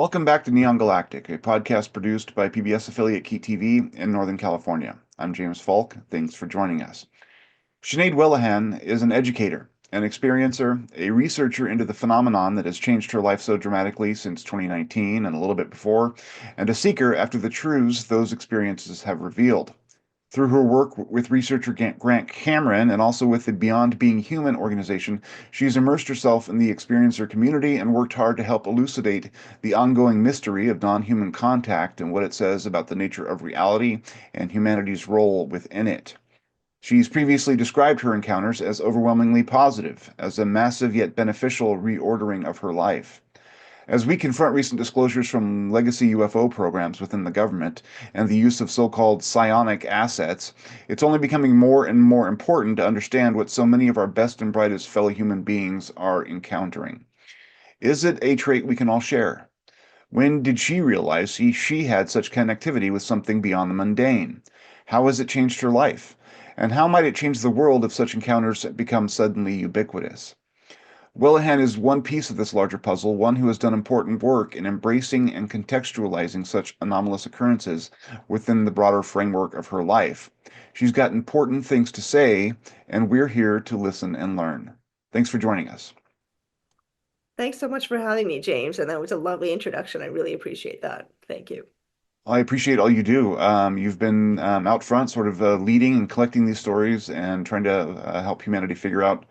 Welcome back to Neon Galactic, a podcast produced by PBS affiliate Key TV in Northern California. I'm James Falk. Thanks for joining us. Sinéad Whelehan is an educator, an experiencer, a researcher into the phenomenon that has changed her life so dramatically since 2019 and a little bit before, and a seeker after the truths those experiences have revealed. Through her work with researcher Grant Cameron and also with the Beyond Being Human organization, she's immersed herself in the experiencer community and worked hard to help elucidate the ongoing mystery of non-human contact and what it says about the nature of reality and humanity's role within it. She's previously described her encounters as overwhelmingly positive, as a massive yet beneficial reordering of her life. As we confront recent disclosures from legacy UFO programs within the government and the use of so-called psionic assets, it's only becoming more and more important to understand what so many of our best and brightest fellow human beings are encountering. Is it a trait we can all share? When did she realize she had such connectivity with something beyond the mundane? How has it changed her life? And how might it change the world if such encounters become suddenly ubiquitous? Whelehan is one piece of this larger puzzle, one who has done important work in embracing and contextualizing such anomalous occurrences within the broader framework of her life. She's got important things to say, and we're here to listen and learn. Thanks for joining us. Thanks so much for having me, James. And that was a lovely introduction. I really appreciate that. Thank you. I appreciate all you do. You've been out front, sort of leading and collecting these stories and trying to help humanity figure out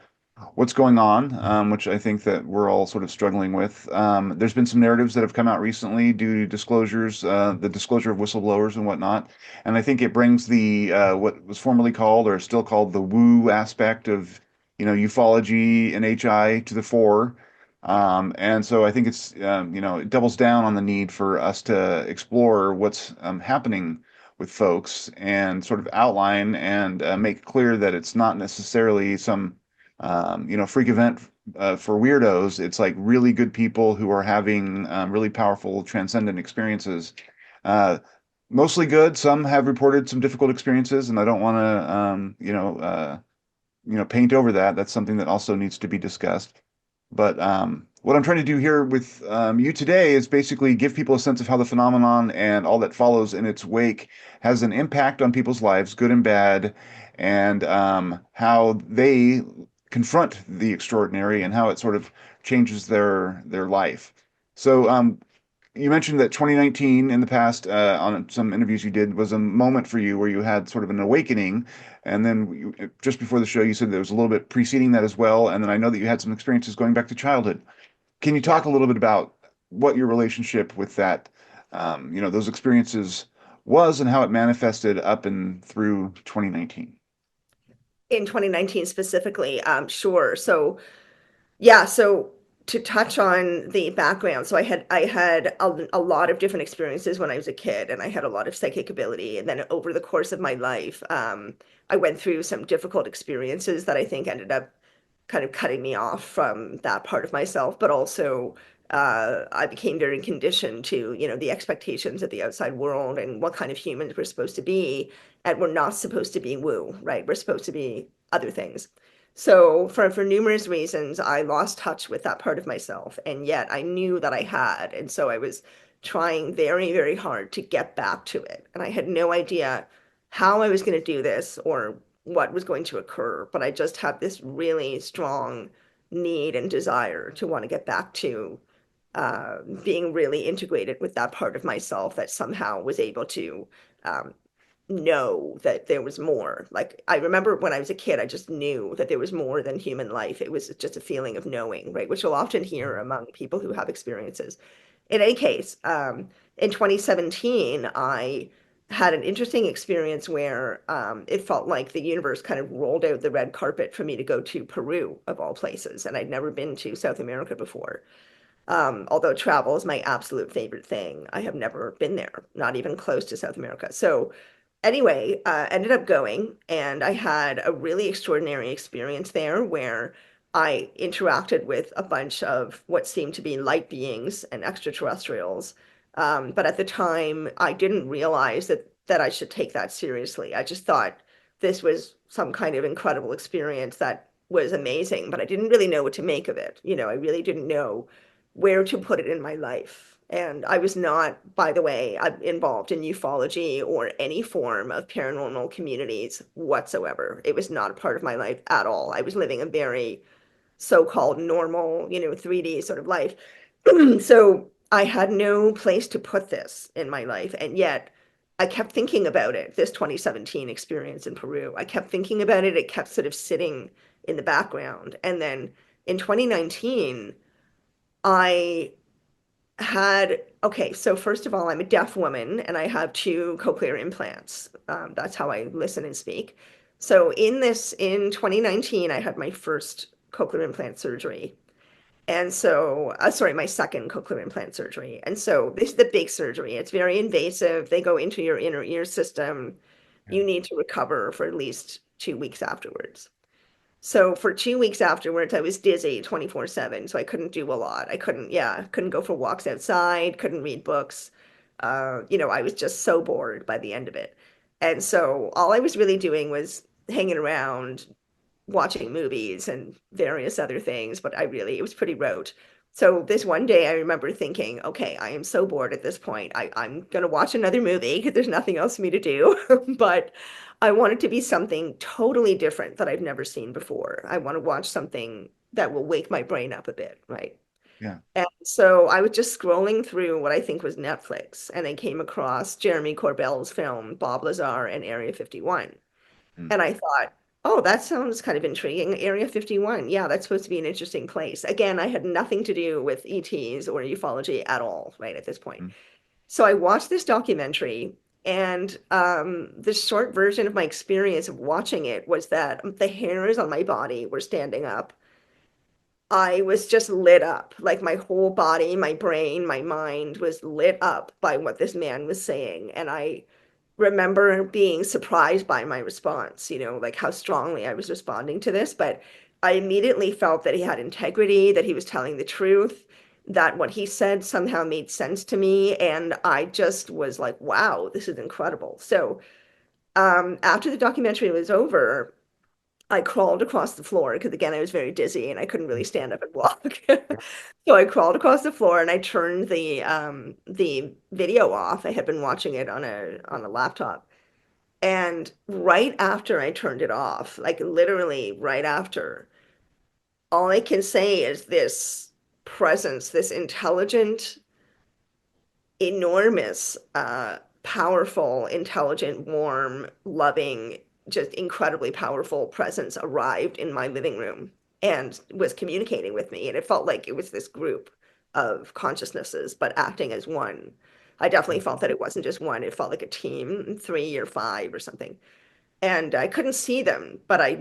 what's going on, which I think that we're all sort of struggling with. There's been some narratives that have come out recently due to disclosures, the disclosure of whistleblowers and whatnot, and I think it brings the what was formerly called or still called the woo aspect of ufology and HI to the fore. And so I think it's it doubles down on the need for us to explore what's happening with folks and sort of outline and make clear that it's not necessarily some freak event for weirdos. It's like really good people who are having really powerful transcendent experiences. Uh, Mostly good. Some have reported some difficult experiences, and I don't want to, paint over that. That's something that also needs to be discussed. But what I'm trying to do here with you today is basically give people a sense of how the phenomenon and all that follows in its wake has an impact on people's lives, good and bad, and how they confront the extraordinary and how it sort of changes their life. So you mentioned that 2019 in the past on some interviews you did was a moment for you where you had sort of an awakening, and then just before the show you said there was a little bit preceding that as well, and then I know that you had some experiences going back to childhood. Can you talk Yeah. a little bit about what your relationship with that, those experiences was and how it manifested up and through 2019? In 2019 specifically, sure. So to touch on the background, so I had a lot of different experiences when I was a kid, and I had a lot of psychic ability. And then over the course of my life, I went through some difficult experiences that I think ended up kind of cutting me off from that part of myself, but also I became very conditioned to, the expectations of the outside world and what kind of humans we're supposed to be, and we're not supposed to be woo, right? We're supposed to be other things. So for numerous reasons, I lost touch with that part of myself, and yet I knew that I had, and so I was trying very, very hard to get back to it, and I had no idea how I was going to do this or what was going to occur, but I just had this really strong need and desire to want to get back to being really integrated with that part of myself that somehow was able to um, know that there was more. Like I remember when I was a kid, I just knew that there was more than human life. It was just a feeling of knowing, right? Which you'll often hear among people who have experiences. In any case, in 2017, I had an interesting experience where it felt like the universe kind of rolled out the red carpet for me to go to Peru, of all places. And I'd never been to South America before. Although travel is my absolute favorite thing, I have never been there, not even close to South America. So anyway, ended up going, and I had a really extraordinary experience there where I interacted with a bunch of what seemed to be light beings and extraterrestrials. But at the time, I didn't realize that I should take that seriously. I just thought this was some kind of incredible experience that was amazing, but I didn't really know what to make of it. I really didn't know where to put it in my life. And I was not, by the way, involved in ufology or any form of paranormal communities whatsoever. It was not a part of my life at all. I was living a very so-called normal, 3D sort of life. So I had no place to put this in my life. And yet I kept thinking about it, this 2017 experience in Peru. I kept thinking about it. It kept sort of sitting in the background. And then in 2019, I okay, so first of all, I'm a deaf woman and I have two cochlear implants. That's how I listen and speak. So in 2019, I had my first cochlear implant surgery. And so, sorry, my second cochlear implant surgery. And so this is the big surgery. It's very invasive. They go into your inner ear system. Yeah. You need to recover for at least 2 weeks afterwards. So for 2 weeks afterwards, I was dizzy 24/7. So I couldn't do a lot. Couldn't go for walks outside, couldn't read books. I was just so bored by the end of it. And so all I was really doing was hanging around, watching movies and various other things, but it was pretty rote. So this one day I remember thinking, okay, I am so bored at this point. I'm gonna watch another movie because there's nothing else for me to do. But I want it to be something totally different that I've never seen before. I want to watch something that will wake my brain up a bit, right? Yeah. And so I was just scrolling through what I think was Netflix, and I came across Jeremy Corbell's film Bob Lazar and Area 51. Mm. And I thought, oh, that sounds kind of intriguing. Area 51. Yeah, that's supposed to be an interesting place. Again, I had nothing to do with ETs or ufology at all, right, at this point. Mm. So I watched this documentary, and the short version of my experience of watching it was that the hairs on my body were standing up. I was just lit up. Like my whole body, my brain, my mind was lit up by what this man was saying. And I remember being surprised by my response, like how strongly I was responding to this. But I immediately felt that he had integrity, that he was telling the truth, that what he said somehow made sense to me. And I just was like, wow, this is incredible. So after the documentary was over, I crawled across the floor because again I was very dizzy and I couldn't really Mm. stand up and walk. Yeah. So I crawled across the floor and I turned the video off. I had been watching it on a laptop. And right after I turned it off, like literally right after, all I can say is this presence, this intelligent, enormous, powerful, intelligent, warm, loving, just incredibly powerful presence arrived in my living room and was communicating with me. And it felt like it was this group of consciousnesses, but acting as one. I definitely Yeah. felt that it wasn't just one, it felt like a team, three or five or something. And I couldn't see them, but I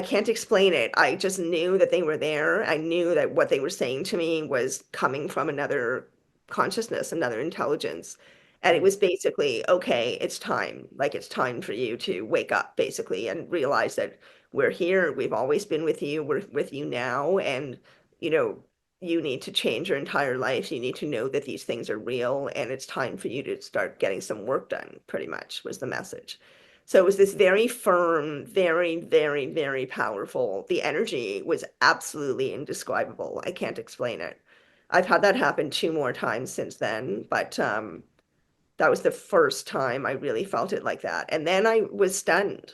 can't explain it. I just knew that they were there. I knew that what they were saying to me was coming from another consciousness, another intelligence. And it Mm. was basically, okay, it's time. Like it's time for you to wake up, basically, and realize that we're here. We've always been with you. We're with you now. And, you know, you need to change your entire life. You need to know that these things are real. And it's time for you to start getting some work done, pretty much was the message. So it was this very firm, very, very, very powerful. The energy was absolutely indescribable. I can't explain it. I've had that happen two more times since then, but that was the first time I really felt it like that. And then I was stunned.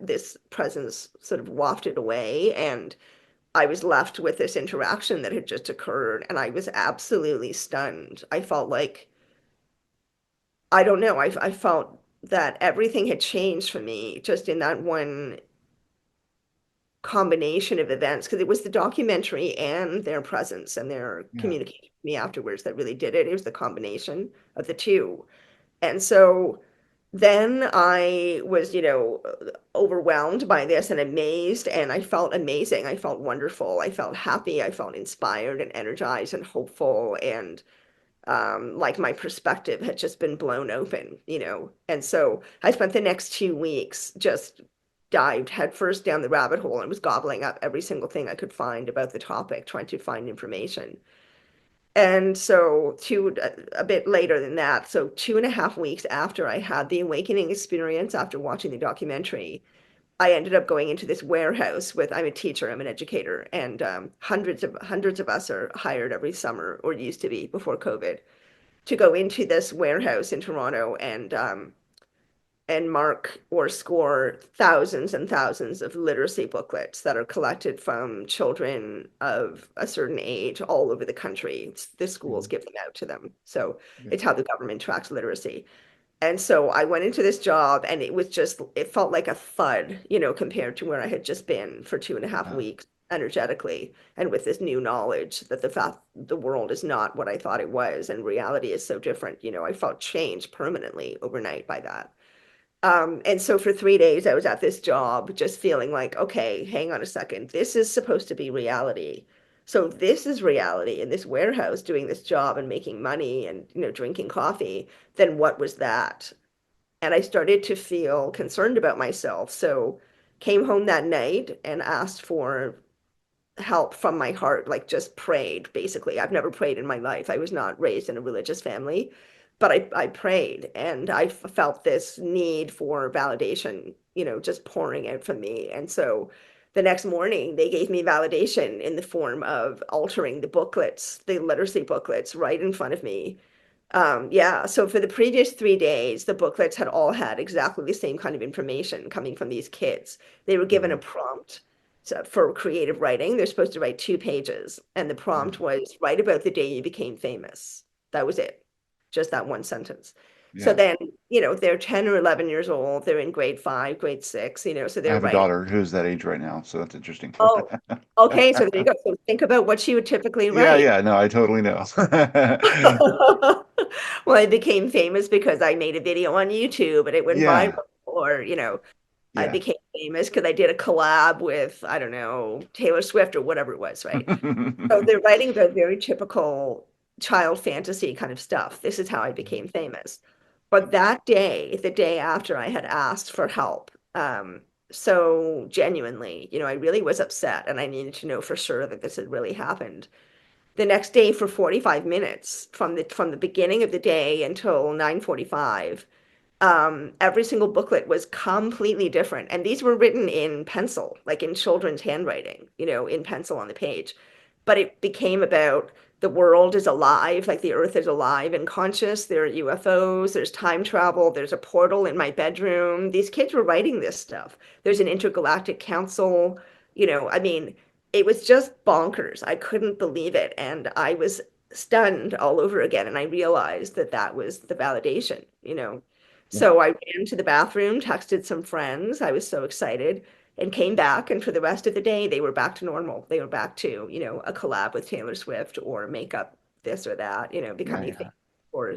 This presence sort of wafted away, and I was left with this interaction that had just occurred, and I was absolutely stunned. I felt like I don't know. I felt that everything had changed for me just in that one combination of events because it was the documentary and their presence and their Yeah. communication with me afterwards that really did it. It was the combination of the two. And so then I was, overwhelmed by this and amazed, and I felt amazing. I felt wonderful. I felt happy. I felt inspired and energized and hopeful and like my perspective had just been blown open. And so I spent the next 2 weeks just dived headfirst down the rabbit hole and was gobbling up every single thing I could find about the topic, trying to find information. And so a bit later than that, so 2.5 weeks after I had the awakening experience after watching the documentary, I ended up going into this warehouse with, I'm a teacher, I'm an educator, and hundreds of us are hired every summer, or used to be before COVID, to go into this warehouse in Toronto and mark or score thousands and thousands of literacy booklets that are collected from children of a certain age all over the country. The schools Mhm. give them out to them. So Yeah. it's how the government tracks literacy. And so I went into this job and it felt like a thud, compared to where I had just been for 2.5 Yeah. weeks energetically and with this new knowledge that the fact the world is not what I thought it was and reality is so different. I felt changed permanently overnight by that. And so for 3 days, I was at this job just feeling like, okay, hang on a second. This is supposed to be reality. So this is reality in this warehouse doing this job and making money and, drinking coffee. Then what was that? And I started to feel concerned about myself. So came home that night and asked for help from my heart, like just prayed, basically. I've never prayed in my life. I was not raised in a religious family, but I prayed and I felt this need for validation, just pouring out from me. And so the next morning, they gave me validation in the form of altering the booklets, the literacy booklets, right in front of me. Yeah, so for the previous 3 days, the booklets had all had exactly the same kind of information coming from these kids. They were given a Mhm. prompt for creative writing. They're supposed to write 2 pages, and the Yeah. prompt was write about the day you became famous. That was it, just that one sentence. So Yeah. then, they're 10 or 11 years old. They're in grade five, grade six, so I they're have a writing. daughter who's that age right now, so that's interesting. Oh, okay, so there you go. So think about what she would typically Yeah, write. yeah, no, I totally know. Well, I became famous because I made a video on YouTube and it went viral, Yeah, or, I yeah. became famous because I did a collab with, I don't know, Taylor Swift or whatever it was, right? So they're writing about very typical child fantasy kind of stuff. This is how I became famous. But that day, the day after I had asked for help, so genuinely, I really was upset and I needed to know for sure that this had really happened. The next day for 45 minutes from the beginning of the day until 9:45, every single booklet was completely different. And these were written in pencil, like in children's handwriting, in pencil on the page. But it became about the world is alive, like the earth is alive and conscious. There are UFOs, there's time travel, there's a portal in my bedroom. These kids were writing this stuff. There's an intergalactic council, I mean, it was just bonkers. I couldn't believe it. And I was stunned all over again. And I realized that that was the validation. So I ran to the bathroom, texted some friends. I was so excited and came back. And for the rest of the day, they were back to normal. They were back to, a collab with Taylor Swift or makeup this or that, Yeah, becoming famous yeah, or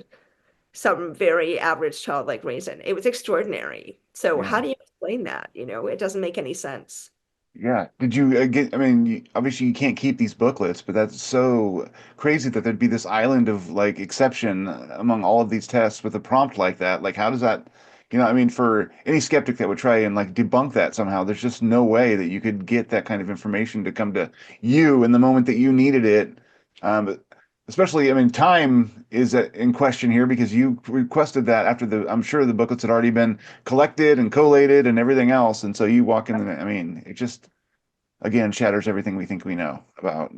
some very average childlike reason. It was extraordinary. So how yeah. do you explain that? It doesn't make any sense. Yeah. Did you get, I mean, obviously you can't keep these booklets, but that's so crazy that there'd be this island of like exception among all of these tests with a prompt like that. Like, how does that, I mean, for any skeptic that would try and like debunk that somehow, there's just no way that you could get that kind of information to come to you in the moment that you needed it. But especially, I mean, time is in question here because you requested that after I'm sure the booklets had already been collected and collated and everything else. And so you walk in, I mean, it just, again, shatters everything we think we know about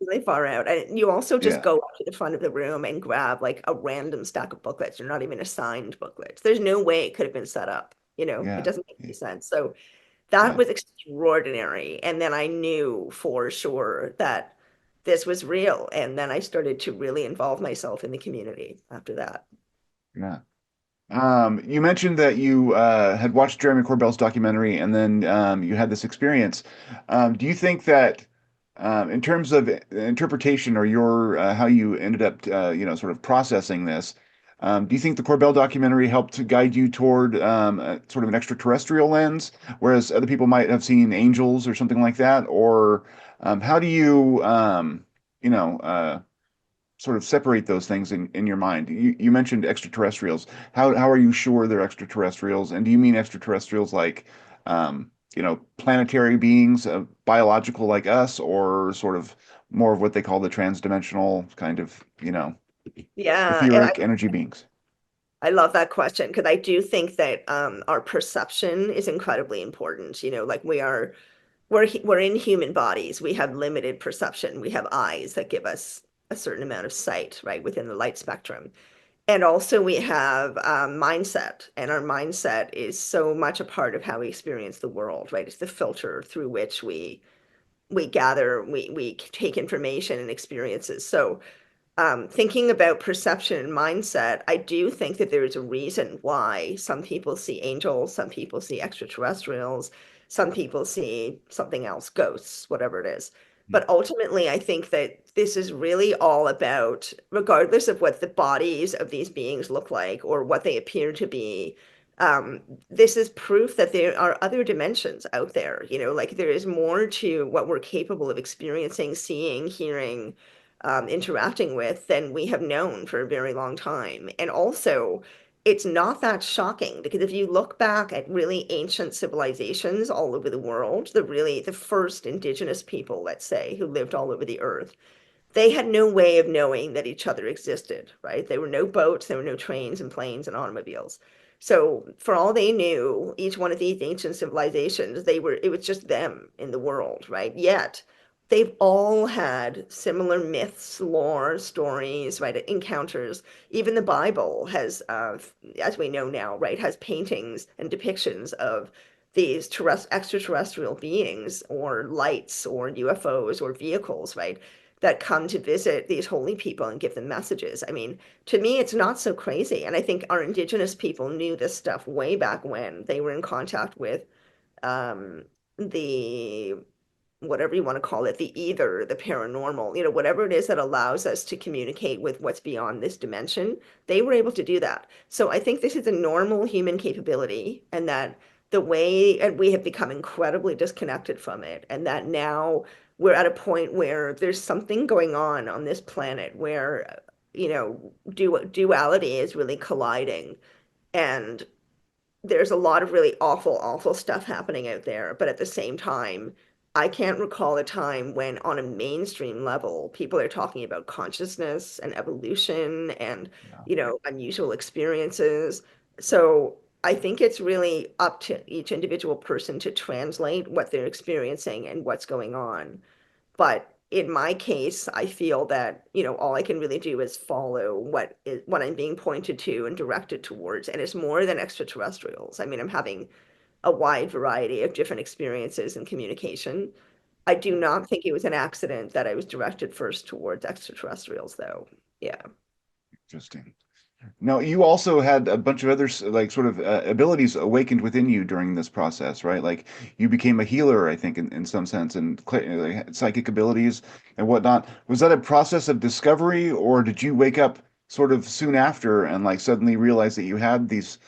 Really far out. And you also just yeah, go up to the front of the room and grab like a random stack of booklets. You're not even assigned booklets. There's no way it could have been set up. It yeah, doesn't make any sense. So that yeah, was extraordinary. And then I knew for sure that this was real. And then I started to really involve myself in the community after that. yeah. You mentioned that you had watched Jeremy Corbell's documentary and then you had this experience. Do you think that in terms of interpretation or your how you ended up sort of processing this, do you think the Corbell documentary helped to guide you toward sort of an extraterrestrial lens, whereas other people might have seen angels or something like that? Or how do you you know uh, sort of separate those things in your mind? You mentioned extraterrestrials. How are you sure they're extraterrestrials? And do you mean extraterrestrials like planetary beings, biological like us, or sort of more of what they call the transdimensional kind of Yeah. And etheric energy beings? I love that question because I do think that our perception is incredibly important. Like we're in human bodies. We have limited perception. We have eyes that give us a certain amount of sight, right, within the light spectrum. And also we have mindset, and our mindset is so much a part of how we experience the world, right? It's the filter through which we gather, we take information and experiences. So thinking about perception and mindset, I do think that there is a reason why some people see angels, some people see extraterrestrials, some people see something else, ghosts, whatever it is. But ultimately, I think that this is really all about, regardless of what the bodies of these beings look like or what they appear to be, this is proof that there are other dimensions out there. Like there is more to what we're capable of experiencing, seeing, hearing, interacting with than we have known for a very long time. And also, it's not that shocking because if you look back at really ancient civilizations all over the world, the first indigenous people, let's say, who lived all over the earth, they had no way of knowing that each other existed, right? There were no boats, there were no trains and planes and automobiles. So for all they knew, each one of these ancient civilizations, it was just them in the world, right? Yet they've all had similar myths, lore, stories, right? Encounters. Even the Bible has, as we know now, right, has paintings and depictions of these extraterrestrial beings or lights or UFOs or vehicles, right? That come to visit these holy people and give them messages. I mean, to me, it's not so crazy. And I think our indigenous people knew this stuff way back when they were in contact with um, the whatever you want to call it, the ether, the paranormal, whatever it is that allows us to communicate with what's beyond this dimension, they were able to do that. So I think this is a normal human capability, and that and we have become incredibly disconnected from it, and that now we're at a point where there's something going on this planet where, duality is really colliding. And there's a lot of really awful, awful stuff happening out there. But at the same time, I can't recall a time when, on a mainstream level, people are talking about consciousness and evolution and, Yeah. unusual experiences. So I think it's really up to each individual person to translate what they're experiencing and what's going on. But in my case, I feel that, all I can really do is follow what I'm being pointed to and directed towards. And it's more than extraterrestrials. I mean, I'm having a wide variety of different experiences and communication. I do not think it was an accident that I was directed first towards extraterrestrials, though. Yeah. Interesting. Now, you also had a bunch of other like sort of abilities awakened within you during this process, right? Like you became a healer, I think, in some sense, and like, psychic abilities and whatnot. Was that a process of discovery, or did you wake up sort of soon after and like suddenly realize that you had these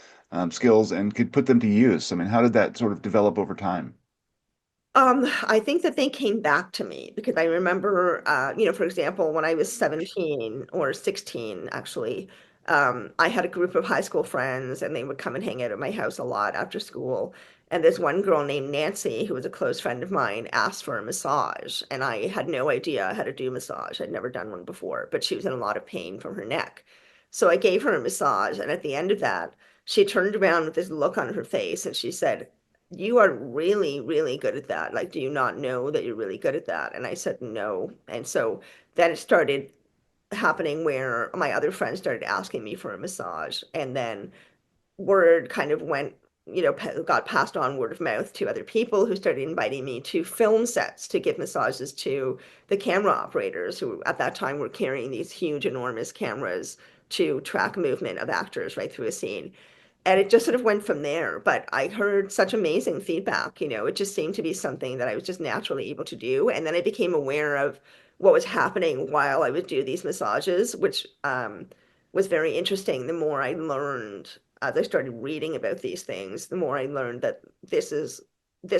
skills and could put them to use? I mean, how did that sort of develop over time? I think that they came back to me because I remember, for example, when I was 17 or 16, actually, I had a group of high school friends and they would come and hang out at my house a lot after school. And this one girl named Nancy, who was a close friend of mine, asked for a massage. And I had no idea how to do massage. I'd never done one before, but she was in a lot of pain from her neck. So I gave her a massage. And at the end of that, she turned around with this look on her face and she said, "You are really, really good at that. Like, do you not know that you're really good at that?" And I said, "No." And so then it started happening where my other friends started asking me for a massage. And then word kind of went, got passed on word of mouth to other people who started inviting me to film sets to give massages to the camera operators who at that time were carrying these huge, enormous cameras to track movement of actors right through a scene. And it just sort of went from there. But I heard such amazing feedback. It just seemed to be something that I was just naturally able to do. And then I became aware of what was happening while I would do these massages, which was very interesting. The more I learned, as I started reading about these things, the more I learned that this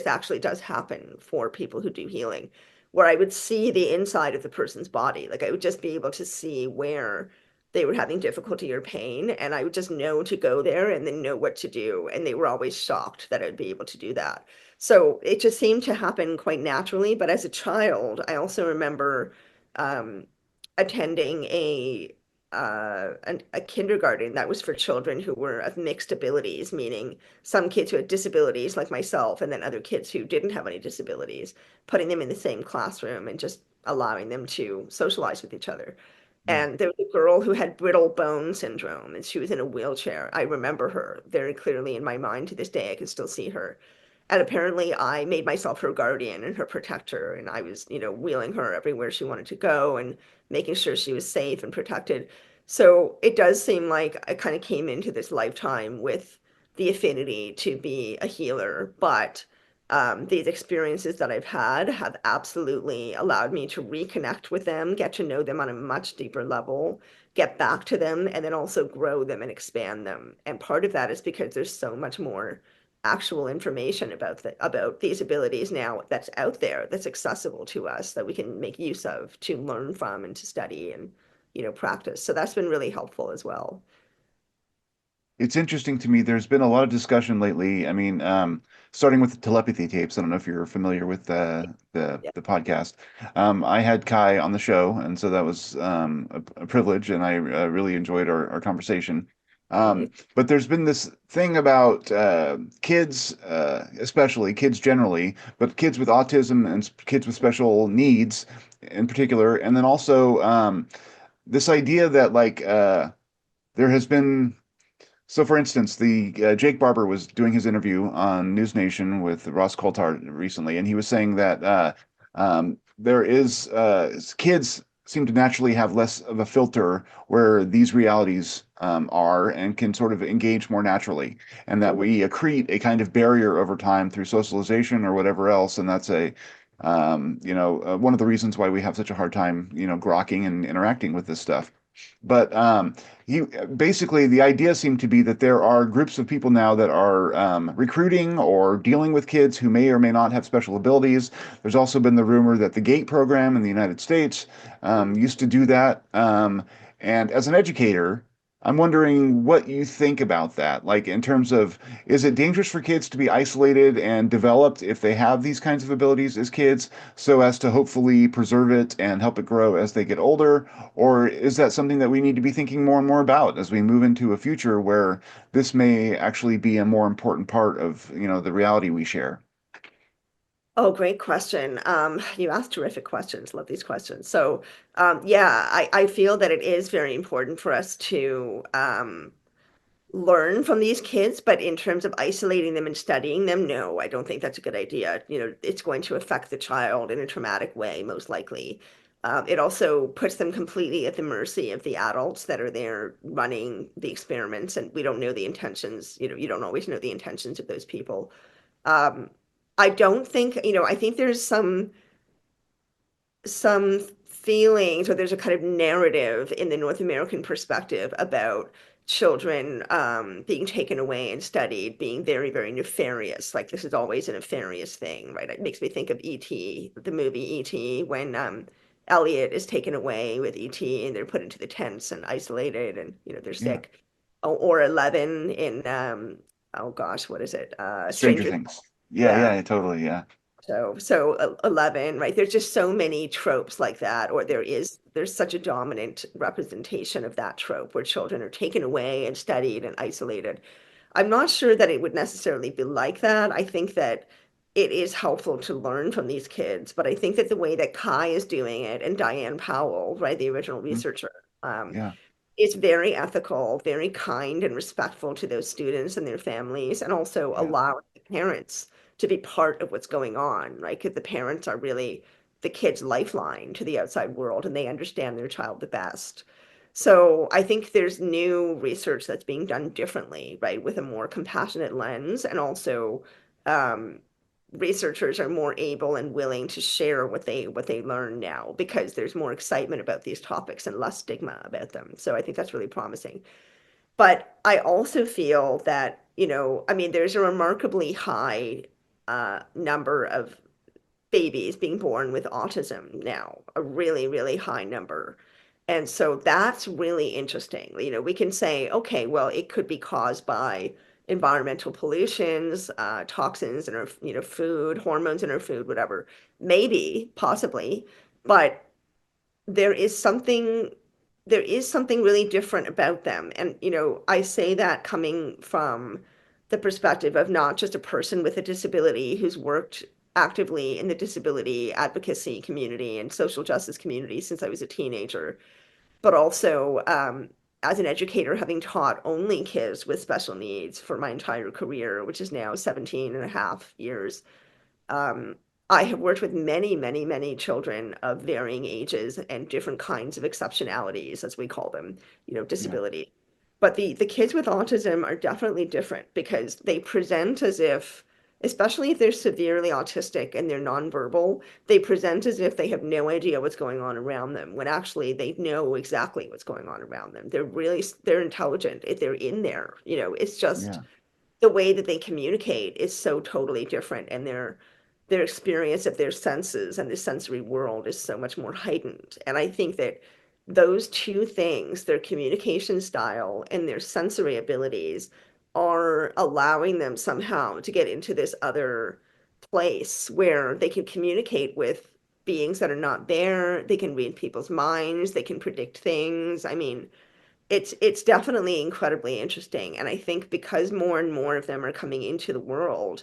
actually does happen for people who do healing, where I would see the inside of the person's body. Like I would just be able to see where they were having difficulty or pain, and I would just know to go there and then know what to do. And they were always shocked that I'd be able to do that. So it just seemed to happen quite naturally. But as a child, I also remember um, attending a kindergarten that was for children who were of mixed abilities, meaning some kids who had disabilities like myself, and then other kids who didn't have any disabilities, putting them in the same classroom and just allowing them to socialize with each other. Mm. And there was a girl who had brittle bone syndrome, and she was in a wheelchair. I remember her very clearly in my mind to this day. I can still see her. And apparently, I made myself her guardian and her protector, and I was, wheeling her everywhere she wanted to go and making sure she was safe and protected. So it does seem like I kind of came into this lifetime with the affinity to be a healer, but these experiences that I've had have absolutely allowed me to reconnect with them, get to know them on a much deeper level, get back to them, and then also grow them and expand them. And part of that is because there's so much more actual information about these abilities now that's out there, that's accessible to us, that we can make use of to learn from and to study and practice. So that's been really helpful as well. It's interesting to me. There's been a lot of discussion lately. I mean, starting with the telepathy tapes. I don't know if you're familiar with Yeah. the podcast. I had Kai on the show, and so that was a privilege, and I really enjoyed our conversation. Amazing. But there's been this thing about kids, especially kids generally, but kids with autism and kids with special needs in particular, and then also this idea that there has been so, for instance, the Jake Barber was doing his interview on News Nation with Ross Coulthard recently, and he was saying that there is kids seem to naturally have less of a filter where these realities are and can sort of engage more naturally, and that Mhm. we accrete a kind of barrier over time through socialization or whatever else, and that's one of the reasons why we have such a hard time, grokking and interacting with this stuff. But he basically the idea seemed to be that there are groups of people now that are recruiting or dealing with kids who may or may not have special abilities. There's also been the rumor that the GATE program in the United States used to do that. And as an educator, I'm wondering what you think about that. Like, in terms of, is it dangerous for kids to be isolated and developed if they have these kinds of abilities as kids, so as to hopefully preserve it and help it grow as they get older? Or is that something that we need to be thinking more and more about as we move into a future where this may actually be a more important part of, the reality we share? Oh, great question. You asked terrific questions. Love these questions. So, yeah, I feel that it is very important for us to learn from these kids, but in terms of isolating them and studying them, no, I don't think that's a good idea. It's going to affect the child in a traumatic way, most likely. It also puts them completely at the mercy of the adults that are there running the experiments, and we don't know the intentions. You don't always know the intentions of those people. Um, I don't think, I think there's some feelings, or there's a kind of narrative in the North American perspective about children being taken away and studied being very, very nefarious. Like this is always a nefarious thing, right? It makes me think of E.T., the movie E.T., when Elliot is taken away with E.T. and they're put into the tents and isolated and they're Yeah. sick. Or 11 in oh gosh, what is it? Stranger Stranger. Things. Yeah, Yeah. yeah, totally. Yeah. So 11, right? There's just so many tropes like that, or there's such a dominant representation of that trope where children are taken away and studied and isolated. I'm not sure that it would necessarily be like that. I think that it is helpful to learn from these kids, but I think that the way that Kai is doing it and Diane Powell, right, the original Mhm. researcher, Yeah. is very ethical, very kind and respectful to those students and their families, and also Yeah. allowing the parents to be part of what's going on, right? Because the parents are really the kid's lifeline to the outside world and they understand their child the best. So I think there's new research that's being done differently, right, with a more compassionate lens, and also um, researchers are more able and willing to share what they learn now because there's more excitement about these topics and less stigma about them. So I think that's really promising. But I also feel that, I mean, there's a remarkably high number of babies being born with autism now, a really, really high number. And so that's really interesting. We can say, okay, well, it could be caused by environmental pollutions, toxins in our, food, hormones in our food, whatever. Maybe, possibly, but there is something there is something really different about them. And, I say that coming from the perspective of not just a person with a disability who's worked actively in the disability advocacy community and social justice community since I was a teenager, but also as an educator, having taught only kids with special needs for my entire career, which is now 17 and a half years. Um, I have worked with many, many, many children of varying ages and different kinds of exceptionalities, as we call them, Yeah. disability. But the kids with autism are definitely different because they present as if, especially if they're severely autistic and they're nonverbal, they present as if they have no idea what's going on around them, when actually they know exactly what's going on around them. They're intelligent. If they're in there, it's just Yeah. the way that they communicate is so totally different, and their experience of their senses and the sensory world is so much more heightened. And I think that those two things, their communication style and their sensory abilities, are allowing them somehow to get into this other place where they can communicate with beings that are not there. They can read people's minds, they can predict things. I mean, it's definitely incredibly interesting. And I think because more and more of them are coming into the world,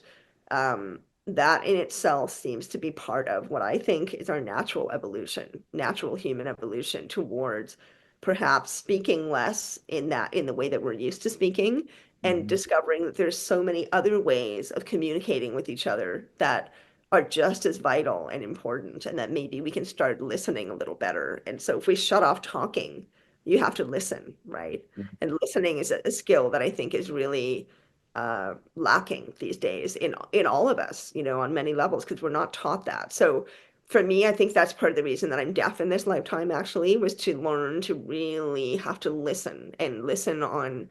that in itself seems to be part of what I think is our natural evolution, natural human evolution towards perhaps speaking less in the way that we're used to speaking, and Hmm. discovering that there's so many other ways of communicating with each other that are just as vital and important, and that maybe we can start listening a little better. And so if we shut off talking, you have to listen, right? And listening is a skill that I think is really lacking these days in all of us, on many levels, because we're not taught that. So for me, I think that's part of the reason that I'm deaf in this lifetime, actually, was to learn to really have to listen, and listen on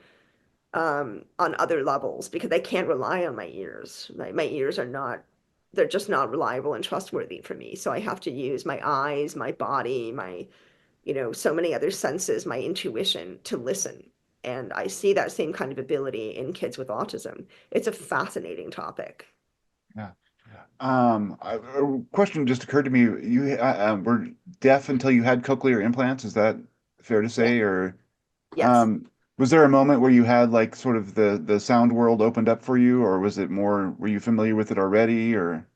other levels, because I can't rely on my ears. My ears are not, they're just not reliable and trustworthy for me. So I have to use my eyes, my body, my so many other senses, my intuition to listen. And I see that same kind of ability in kids with autism. It's a fascinating topic. Yeah. A question just occurred to me. You were deaf until you had cochlear implants. Is that fair to Yeah. say? Or Yes. um, was there a moment where you had like sort of the sound world opened up for you, or was it more, were you familiar with it already? Or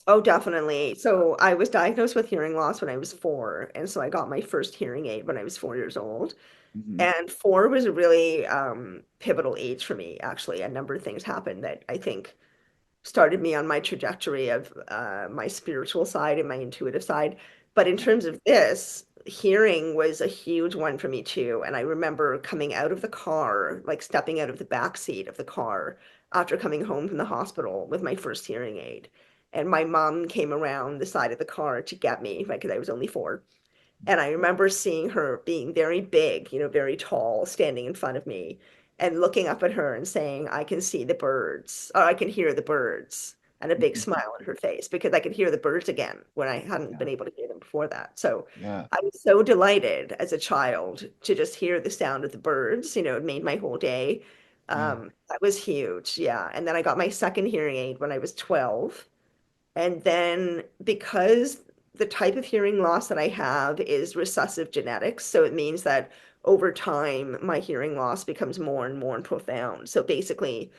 Oh, definitely. So I was diagnosed with hearing loss when I was 4. And so I got my first hearing aid when I was 4 years old. Mhm. And 4 was a really pivotal age for me, actually. A number of things happened that I think started me on my trajectory of my spiritual side and my intuitive side. But in terms of this, hearing was a huge one for me too. And I remember coming out of the car, like stepping out of the back seat of the car after coming home from the hospital with my first hearing aid. And my mom came around the side of the car to get me, like, because I was only 4. And I remember seeing her being very big, very tall, standing in front of me and looking up at her and saying, I can see the birds, or I can hear the birds, and a big smile on her face, because I could hear the birds again when I hadn't Yeah. been able to hear them before that. So Yeah. I was so delighted as a child to just hear the sound of the birds. It made my whole day. Yeah. That was huge. Yeah. And then I got my second hearing aid when I was 12. And then because the type of hearing loss that I have is recessive genetics, so it means that over time, my hearing loss becomes more and more profound. So basically,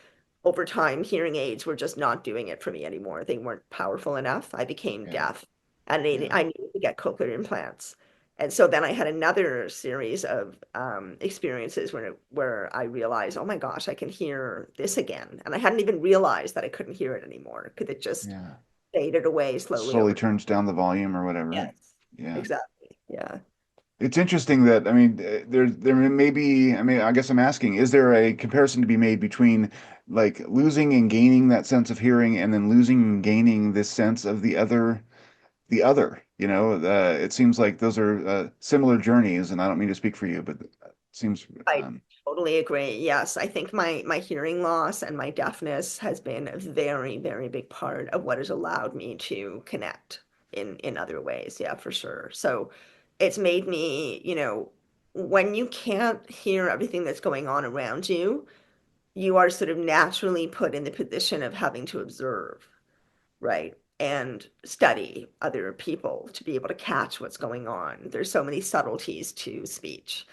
over time, hearing aids were just not doing it for me anymore. They weren't powerful enough. I became Yeah. deaf, and Yeah. I needed to get cochlear implants. And so then I had another series of experiences where I realized, oh my gosh, I can hear this again. And I hadn't even realized that I couldn't hear it anymore, because it just Yeah. faded away slowly Slowly over time. turns down the volume or whatever. Yes, Yeah. exactly. Yeah. It's interesting that, I mean, there may be, I mean, I guess I'm asking, is there a comparison to be made between like losing and gaining that sense of hearing and then losing and gaining this sense of the other, it seems like those are similar journeys, and I don't mean to speak for you, but it seems, I totally agree. Yes, I think my hearing loss and my deafness has been a very, very big part of what has allowed me to connect in other ways. Yeah, for sure. So it's made me, when you can't hear everything that's going on around you, you are sort of naturally put in the position of having to observe, right? and study other people to be able to catch what's going on. There's so many subtleties to speech.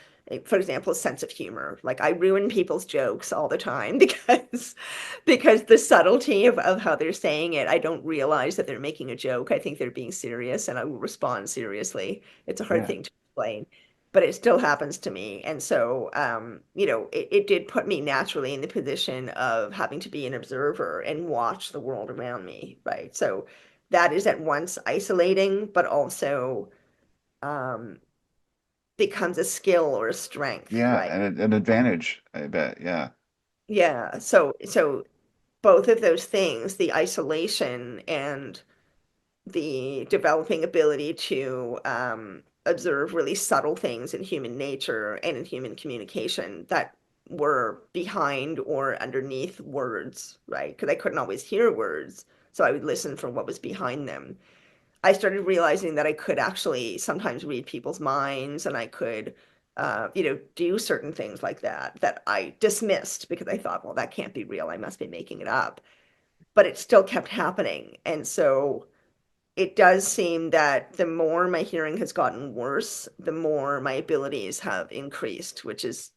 For example, sense of humor. Like I ruin people's jokes all the time because the subtlety of how they're saying it, I don't realize that they're making a joke. I think they're being serious and I will respond seriously. It's a hard Yeah. thing to explain, but it still happens to me. And so, it did put me naturally in the position of having to be an observer and watch the world around me, right? So that is at once isolating, but also um, becomes a skill or a strength, Yeah, right? and an advantage, I bet. Yeah. Yeah. So both of those things, the isolation and the developing ability to observe really subtle things in human nature and in human communication that were behind or underneath words, right? Because I couldn't always hear words. So I would listen for what was behind them. I started realizing that I could actually sometimes read people's minds and I could, do certain things like that that I dismissed because I thought, well, that can't be real. I must be making it up. But it still kept happening. And so it does seem that the more my hearing has gotten worse, the more my abilities have increased, which is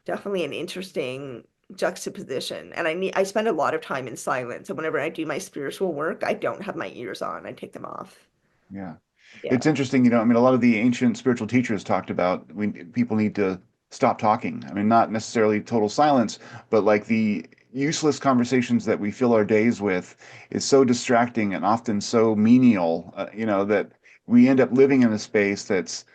definitely an interesting juxtaposition. And I spend a lot of time in silence. And whenever I do my spiritual work, I don't have my ears on. I take them off. Yeah. Yeah. It's interesting, I mean, a lot of the ancient spiritual teachers talked about people need to stop talking. I mean, not necessarily total silence, but like the useless conversations that we fill our days with is so distracting and often so menial, that we end up living in a space that's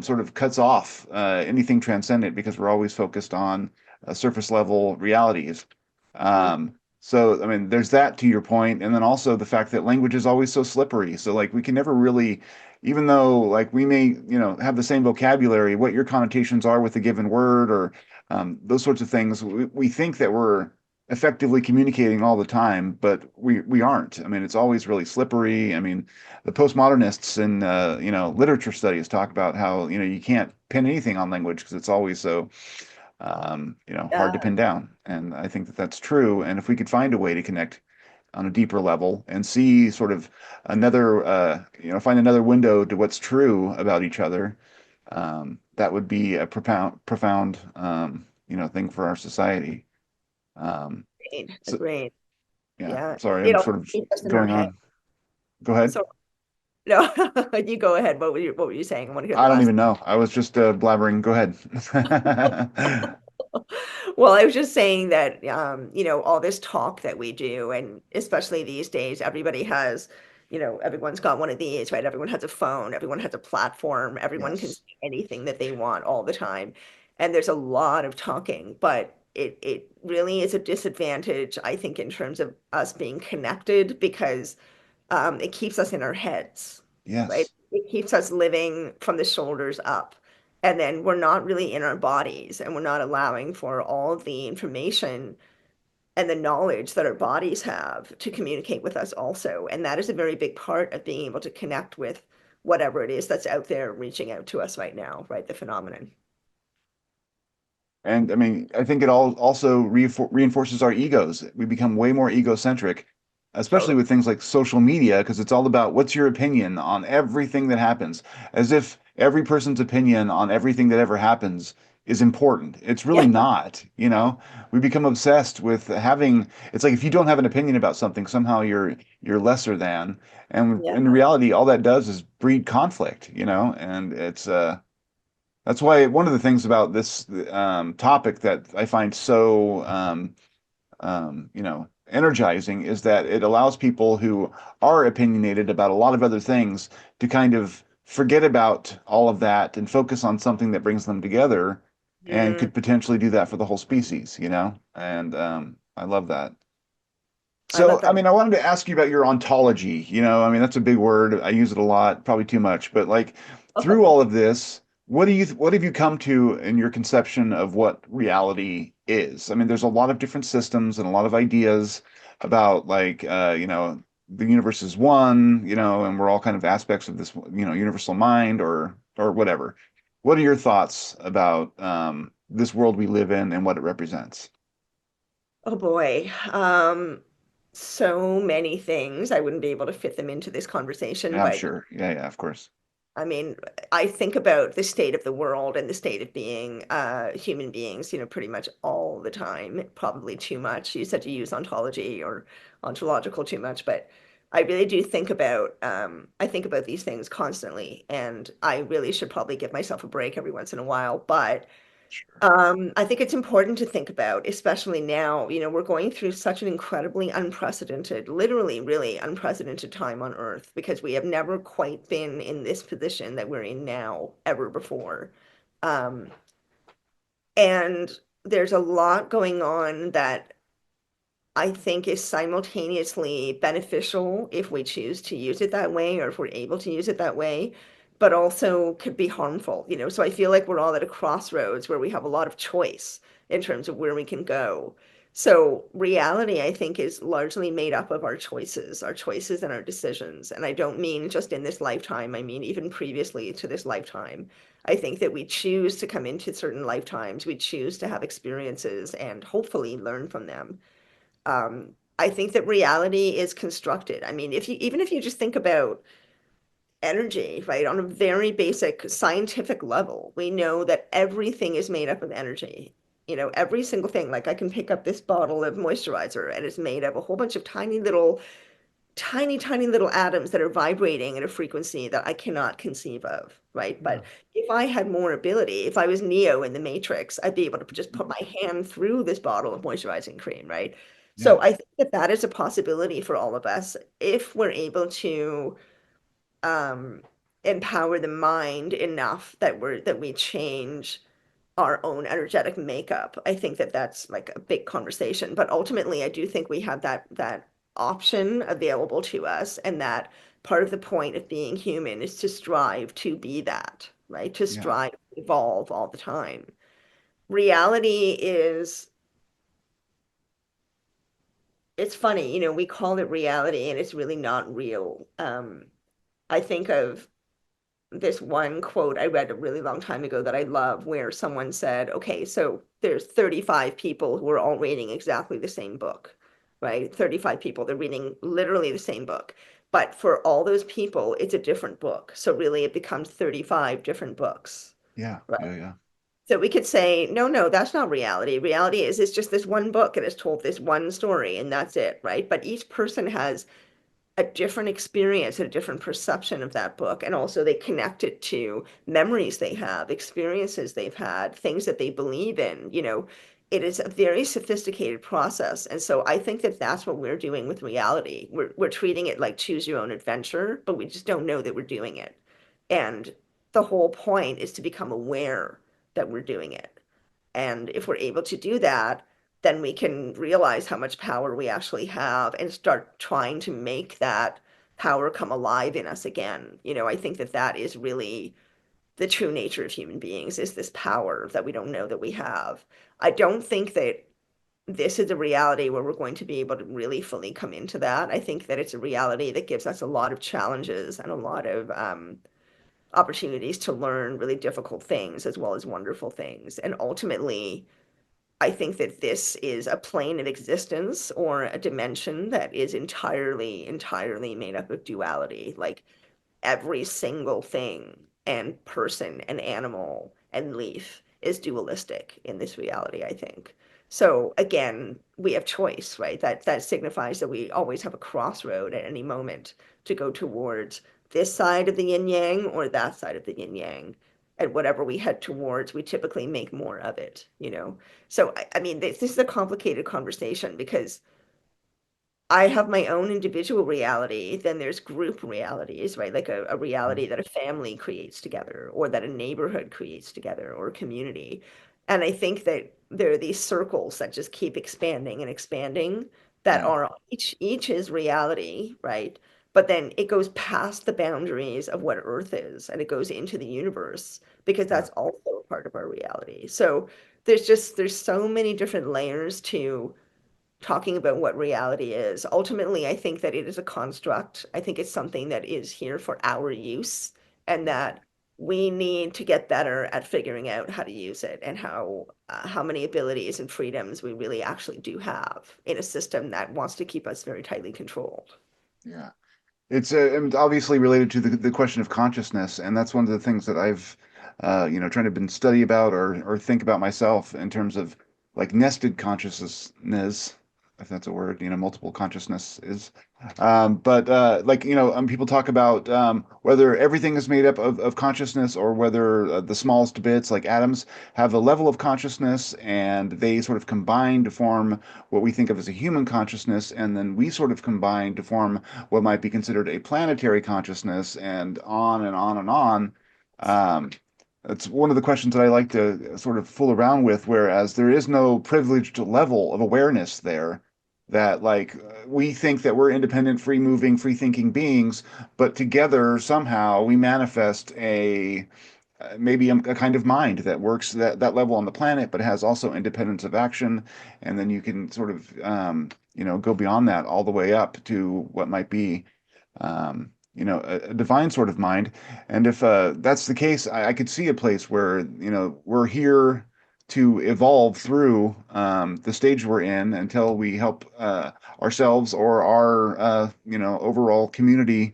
sort of cuts off anything transcendent because we're always focused on surface level realities. So, I mean, there's that to your point, and then also the fact that language is always so slippery. So, like, we can never really, even though like we may, have the same vocabulary, what your connotations are with a given word or those sorts of things, we think that we're effectively communicating all the time, but we aren't. I mean, it's always really slippery. I mean, the postmodernists in literature studies talk about how you can't pin anything on language because it's always so hard to Yeah. pin down. And I think that that's true. And if we could find a way to connect on a deeper level and see sort of another, find another window to what's true about each other, that would be a profound, thing for our society. Um, Agreed. so Agreed. yeah, Yeah. sorry, It I'm all sort of keeps us in our going head. on. Go ahead. So no, you go ahead. What were you saying? I want to hear the I don't last. even know. I was just blabbering. Go ahead. Well, I was just saying that, all this talk that we do, and especially these days, everybody has, everyone's got one of these, right? Everyone has a phone, everyone has a platform, everyone can Yes. say anything that they want all the time. And there's a lot of talking, but it really is a disadvantage, I think, in terms of us being connected because it keeps us in our heads, right? Yes. It keeps us living from the shoulders up. And then we're not really in our bodies and we're not allowing for all of the information and the knowledge that our bodies have to communicate with us also. And that is a very big part of being able to connect with whatever it is that's out there reaching out to us right now, right? The phenomenon. And I mean, I think it all also reinforces our egos. We become way more egocentric, especially Totally. with things like social media, because it's all about what's your opinion on everything that happens, as if every person's opinion on everything that ever happens is important. It's really Yeah. not, you know? We become obsessed with having, it's like if you don't have an opinion about something, somehow you're lesser than. And Yeah. in reality, all that does is breed conflict, and it's that's why one of the things about this topic that I find so energizing is that it allows people who are opinionated about a lot of other things to kind of forget about all of that and focus on something that brings them together and Mm, could potentially do that for the whole species, And I love that. I love So, I that. mean, I wanted to ask you about your ontology. I mean, that's a big word. I use it a lot, probably too much. But like through all of this, what have you come to in your conception of what reality is? I mean, there's a lot of different systems and a lot of ideas about like the universe is one, and we're all kind of aspects of this, universal mind or whatever. What are your thoughts about this world we live in and what it represents? Oh boy. so many things. I wouldn't be able to fit them into this conversation, I'm but sure. Yeah, yeah, of course. I mean, I think about the state of the world and the state of being human beings, pretty much all the time, probably too much. You said to use ontology or ontological too much, but I really do I think about these things constantly, and I really should probably give myself a break every once in a while. But Sure. I think it's important to think about, especially now, we're going through such an incredibly unprecedented, literally, really unprecedented time on Earth because we have never quite been in this position that we're in now ever before. Um, and there's a lot going on that I think is simultaneously beneficial if we choose to use it that way or if we're able to use it that way, but also could be harmful. So I feel like we're all at a crossroads where we have a lot of choice in terms of where we can go. So reality, I think, is largely made up of our choices and our decisions. And I don't mean just in this lifetime, I mean even previously to this lifetime. I think that we choose to come into certain lifetimes, we choose to have experiences and hopefully learn from them. I think that reality is constructed. I mean, even if you just think about energy, right, on a very basic scientific level, we know that everything is made up of energy. Every single thing. Like I can pick up this bottle of moisturizer and it's made of a whole bunch of tiny little atoms that are vibrating at a frequency that I cannot conceive of, right? Yeah. But if I had more ability, if I was Neo in the Matrix, I'd be able to just put my hand through this bottle of moisturizing cream, right? Yeah. So I think that that is a possibility for all of us if we're able to um, empower the mind enough that we change our own energetic makeup. I think that that's like a big conversation, but ultimately I do think we have that option available to us, and that part of the point of being human is to strive to be that, right? To Yeah. strive to evolve all the time. Reality is it's funny, we call it reality and it's really not real. I think of this one quote I read a really long time ago that I love, where someone said, okay, so there's 35 people who are all reading exactly the same book, right? 35 people, they're reading literally the same book. But for all those people, it's a different book. So really it becomes 35 different books, Yeah. right? Yeah. Yeah. So we could say, no, no, that's not reality. Reality is it's just this one book and it's told this one story and that's it, right? But each person has a different experience, a different perception of that book. And also they connect it to memories they have, experiences they've had, things that they believe in. It is a very sophisticated process. And so I think that that's what we're doing with reality. We're treating it like choose your own adventure, but we just don't know that we're doing it. And the whole point is to become aware that we're doing it. And if we're able to do that, then we can realize how much power we actually have and start trying to make that power come alive in us again. I think that that is really the true nature of human beings, is this power that we don't know that we have. I don't think that this is a reality where we're going to be able to really fully come into that. I think that it's a reality that gives us a lot of challenges and a lot of opportunities to learn really difficult things as well as wonderful things. And ultimately, I think that this is a plane of existence or a dimension that is entirely made up of duality. Like every single thing and person and animal and leaf is dualistic in this reality, I think. So again, we have choice, right? That signifies that we always have a crossroad at any moment to go towards this side of the yin yang or that side of the yin yang. And whatever we head towards, we typically make more of it. So I mean, this is a complicated conversation because I have my own individual reality, then there's group realities, right? Like a Yeah. reality that a family creates together, or that a neighborhood creates together, or a community. And I think that there are these circles that just keep expanding and expanding that Yeah. are each is reality, right? But then it goes past the boundaries of what Earth is and it goes into the universe because Yeah. that's also a part of our reality. So there's so many different layers to talking about what reality is. Ultimately, I think that it is a construct. I think it's something that is here for our use, and that we need to get better at figuring out how to use it and how many abilities and freedoms we really actually do have in a system that wants to keep us very tightly controlled. Yeah. It's obviously related to the question of consciousness, and that's one of the things that I've, trying to been study about or think about myself in terms of like nested consciousness, if that's a word, multiple consciousness is. But like, people talk about whether everything is made up of consciousness or whether the smallest bits, like atoms, have a level of consciousness and they sort of combine to form what we think of as a human consciousness, and then we sort of combine to form what might be considered a planetary consciousness, and on and on and on. Um, it's one of the questions that I like to sort of fool around with, whereas there is no privileged level of awareness there, that like we think that we're independent, free moving, free thinking beings, but together somehow we manifest a maybe a kind of mind that works that level on the planet, but has also independence of action. And then you can sort of, go beyond that all the way up to what might be, a divine sort of mind. And if that's the case, I could see a place where, we're here to evolve through the stage we're in until we help ourselves or our, overall community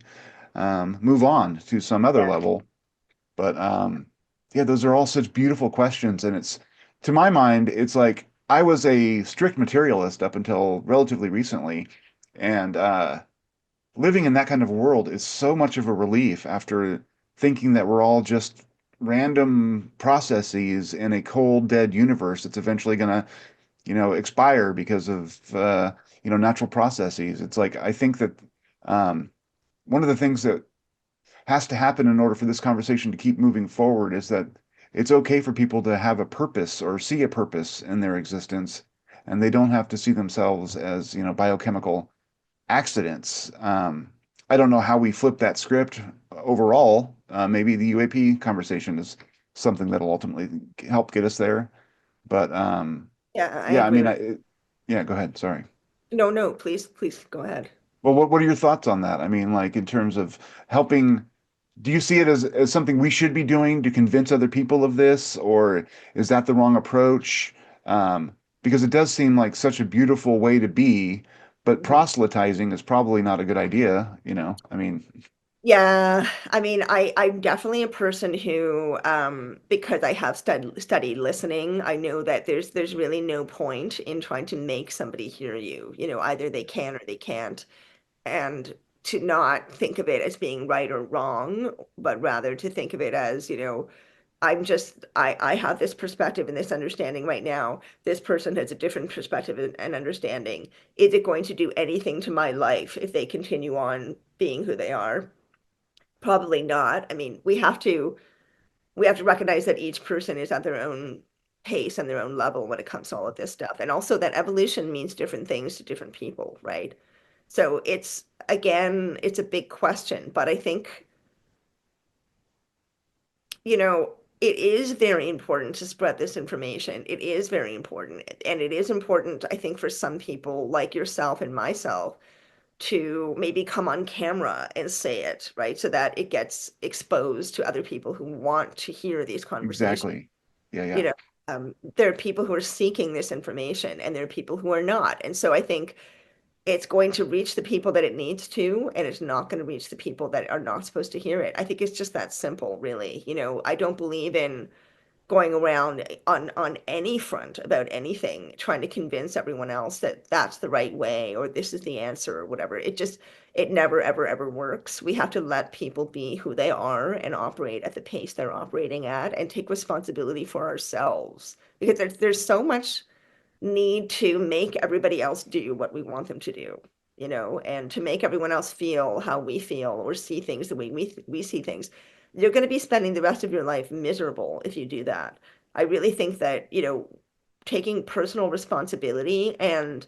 move on to some other Yeah. level. But yeah, those are all such beautiful questions. And it's, to my mind, it's like I was a strict materialist up until relatively recently. And living in that kind of world is so much of a relief after thinking that we're all just random processes in a cold, dead universe that's eventually going to, expire because of, natural processes. It's like, I think that one of the things that has to happen in order for this conversation to keep moving forward is that it's okay for people to have a purpose or see a purpose in their existence, and they don't have to see themselves as, biochemical accidents. I don't know how we flip that script overall. Maybe the UAP conversation is something that'll ultimately help get us there. But Yeah, I yeah, I agree mean, with yeah, go ahead. Sorry. no, no, please go ahead. Well, what are your thoughts on that? I mean, like in terms of helping, do you see it as something we should be doing to convince other people of this, or is that the wrong approach? Because it does seem like such a beautiful way to be, but Mhm. proselytizing is probably not a good idea, you know? I mean, Yeah, I mean, I'm definitely a person who, because I have studied listening, I know that there's really no point in trying to make somebody hear you. Either they can or they can't, and to not think of it as being right or wrong, but rather to think of it as, I have this perspective and this understanding right now. This person has a different perspective and understanding. Is it going to do anything to my life if they continue on being who they are? Probably not. I mean, we have to recognize that each person is at their own pace and their own level when it comes to all of this stuff. And also that evolution means different things to different people, right? So it's again, it's a big question, but I think, it is very important to spread this information. It is very important. And it is important, I think, for some people like yourself and myself to maybe come on camera and say it, right? So that it gets exposed to other people who want to hear these conversations. exactly. Yeah, You yeah. know, there are people who are seeking this information and there are people who are not. And so I think it's going to reach the people that it needs to, and it's not going to reach the people that are not supposed to hear it. I think it's just that simple, really. I don't believe in going around on any front about anything trying to convince everyone else that that's the right way or this is the answer or whatever. It never ever ever works. We have to let people be who they are and operate at the pace they're operating at and take responsibility for ourselves, because there's so much need to make everybody else do what we want them to do, and to make everyone else feel how we feel or see things the way we see things. You're going to be spending the rest of your life miserable if you do that. I really think that, taking personal responsibility and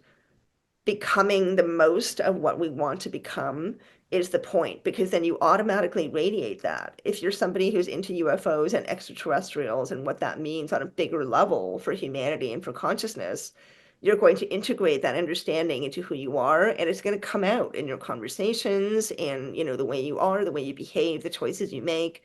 becoming the most of what we want to become is the point, because then you automatically radiate that. If you're somebody who's into UFOs and extraterrestrials and what that means on a bigger level for humanity and for consciousness, you're going to integrate that understanding into who you are, and it's going to come out in your conversations and, the way you are, the way you behave, the choices you make.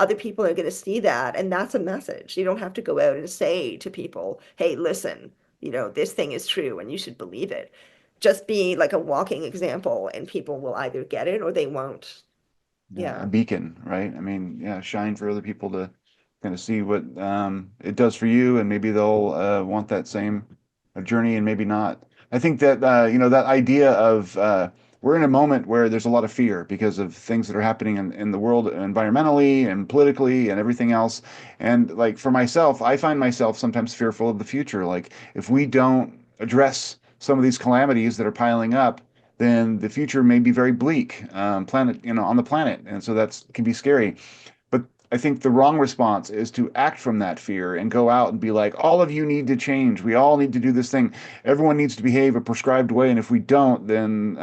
other people are going to see that, and that's a message. You don't have to go out and say to people, hey, listen, this thing is true and you should believe it. Just be like a walking example, and people will either get it or they won't. Yeah, a Yeah. beacon, right? I mean, yeah, shine for other people to kind of see what it does for you, and maybe they'll want that same journey, and maybe not. I think that that idea of we're in a moment where there's a lot of fear because of things that are happening in the world environmentally and politically and everything else. And like for myself, I find myself sometimes fearful of the future. Like if we don't address some of these calamities that are piling up, then the future may be very bleak, on the planet, and so that can be scary. But I think the wrong response is to act from that fear and go out and be like, all of you need to change. We all need to do this thing. Everyone needs to behave a prescribed way, and if we don't, then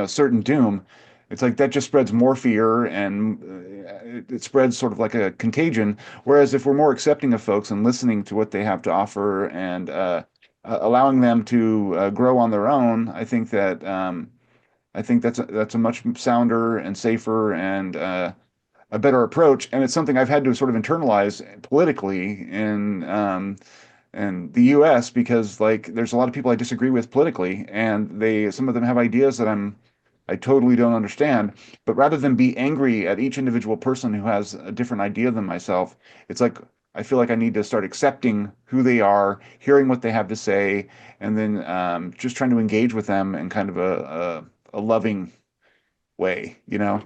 certain doom. It's like that just spreads more fear, and it spreads sort of like a contagion. Whereas if we're more accepting of folks and listening to what they have to offer and allowing them to grow on their own, I think that's a much sounder and safer and a better approach. And it's something I've had to sort of internalize politically in the U.S. because like there's a lot of people I disagree with politically, and some of them have ideas that I totally don't understand. But rather than be angry at each individual person who has a different idea than myself, it's like I feel like I need to start accepting who they are, hearing what they have to say, and then just trying to engage with them in kind of a loving way, you know?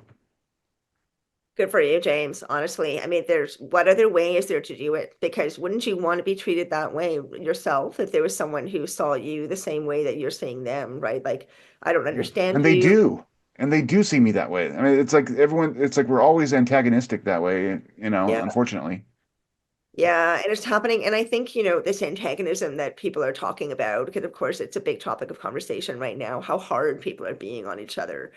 Good for you, James. Honestly, I mean, there's what other way is there to do it? Because wouldn't you want to be treated that way yourself if there was someone who saw you the same way that you're seeing them, right? Like, I don't Yeah. understand And they you. do. And they do see me that way. I mean, it's like we're always antagonistic that way, Yeah. unfortunately. Yeah, and it's happening. And I think, this antagonism that people are talking about, because of course it's a big topic of conversation right now, how hard people are being on each other.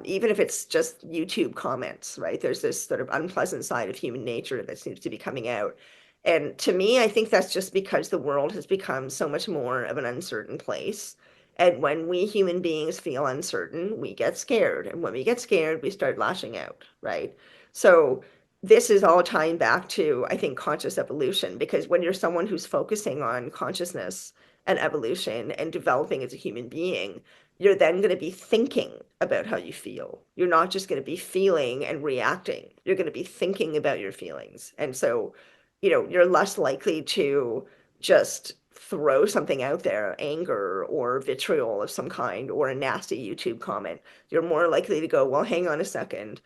Even if it's just YouTube comments, right? There's this sort of unpleasant side of human nature that seems to be coming out. And to me, I think that's just because the world has become so much more of an uncertain place. And when we human beings feel uncertain, we get scared. And when we get scared, we start lashing out, right? So, this is all tying back to, I think, conscious evolution, because when you're someone who's focusing on consciousness and evolution and developing as a human being, you're then going to be thinking about how you feel. You're not just going to be feeling and reacting. You're going to be thinking about your feelings. And so, you're less likely to just throw something out there, anger or vitriol of some kind, or a nasty YouTube comment. You're more likely to go, well, hang on a second,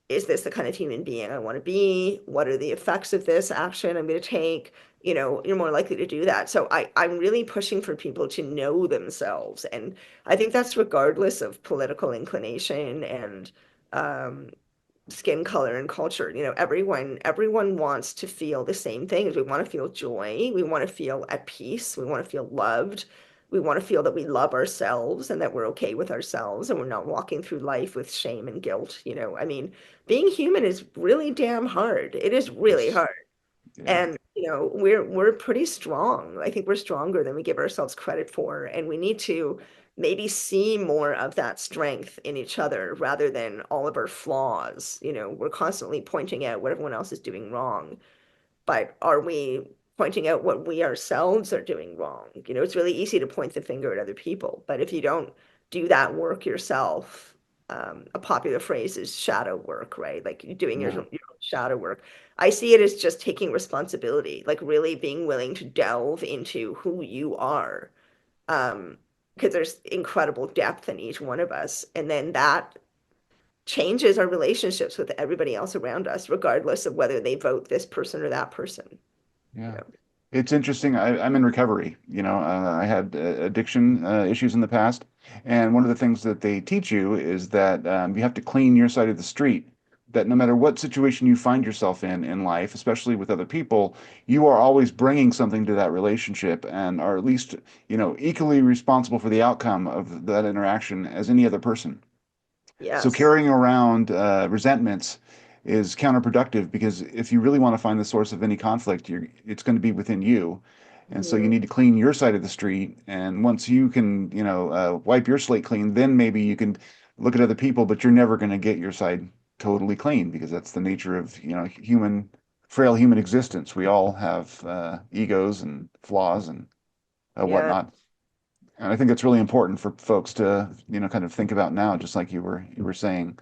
is this the kind of human being I want to be? What are the effects of this action I'm going to take? You're more likely to do that. So I'm really pushing for people to know themselves. And I think that's regardless of political inclination and um, skin color and culture. Everyone wants to feel the same things. We want to feel joy. We want to feel at peace. We want to feel loved. We want to feel that we love ourselves and that we're okay with ourselves and we're not walking through life with shame and guilt. I mean, being human is really damn hard. It is really Yes. hard. Yeah. And we're pretty strong. I think we're stronger than we give ourselves credit for, and we need to maybe see more of that strength in each other rather than all of our flaws. We're constantly pointing out what everyone else is doing wrong, but are we pointing out what we ourselves are doing wrong? It's really easy to point the finger at other people, but if you don't do that work yourself, a popular phrase is shadow work, right? Like you're doing your Yeah. own shadow work. I see it as just taking responsibility, like really being willing to delve into who you are. Um, because there's incredible depth in each one of us. And then that changes our relationships with everybody else around us, regardless of whether they vote this person or that person. You Yeah. know? It's interesting. I'm in recovery. I had addiction issues in the past. And one of the things that they teach you is that you have to clean your side of the street. That no matter what situation you find yourself in life, especially with other people, you are always bringing something to that relationship and are at least, equally responsible for the outcome of that interaction as any other person. So Yes. carrying around resentments is counterproductive because if you really want to find the source of any conflict, it's going to be within you. And so you Mhm. need to clean your side of the street. And once you can, wipe your slate clean, then maybe you can look at other people, but you're never going to get your side. totally clean because that's the nature of, frail human existence. We all have egos and flaws and Yeah. whatnot. And I think it's really important for folks to, kind of think about now, just like you were saying.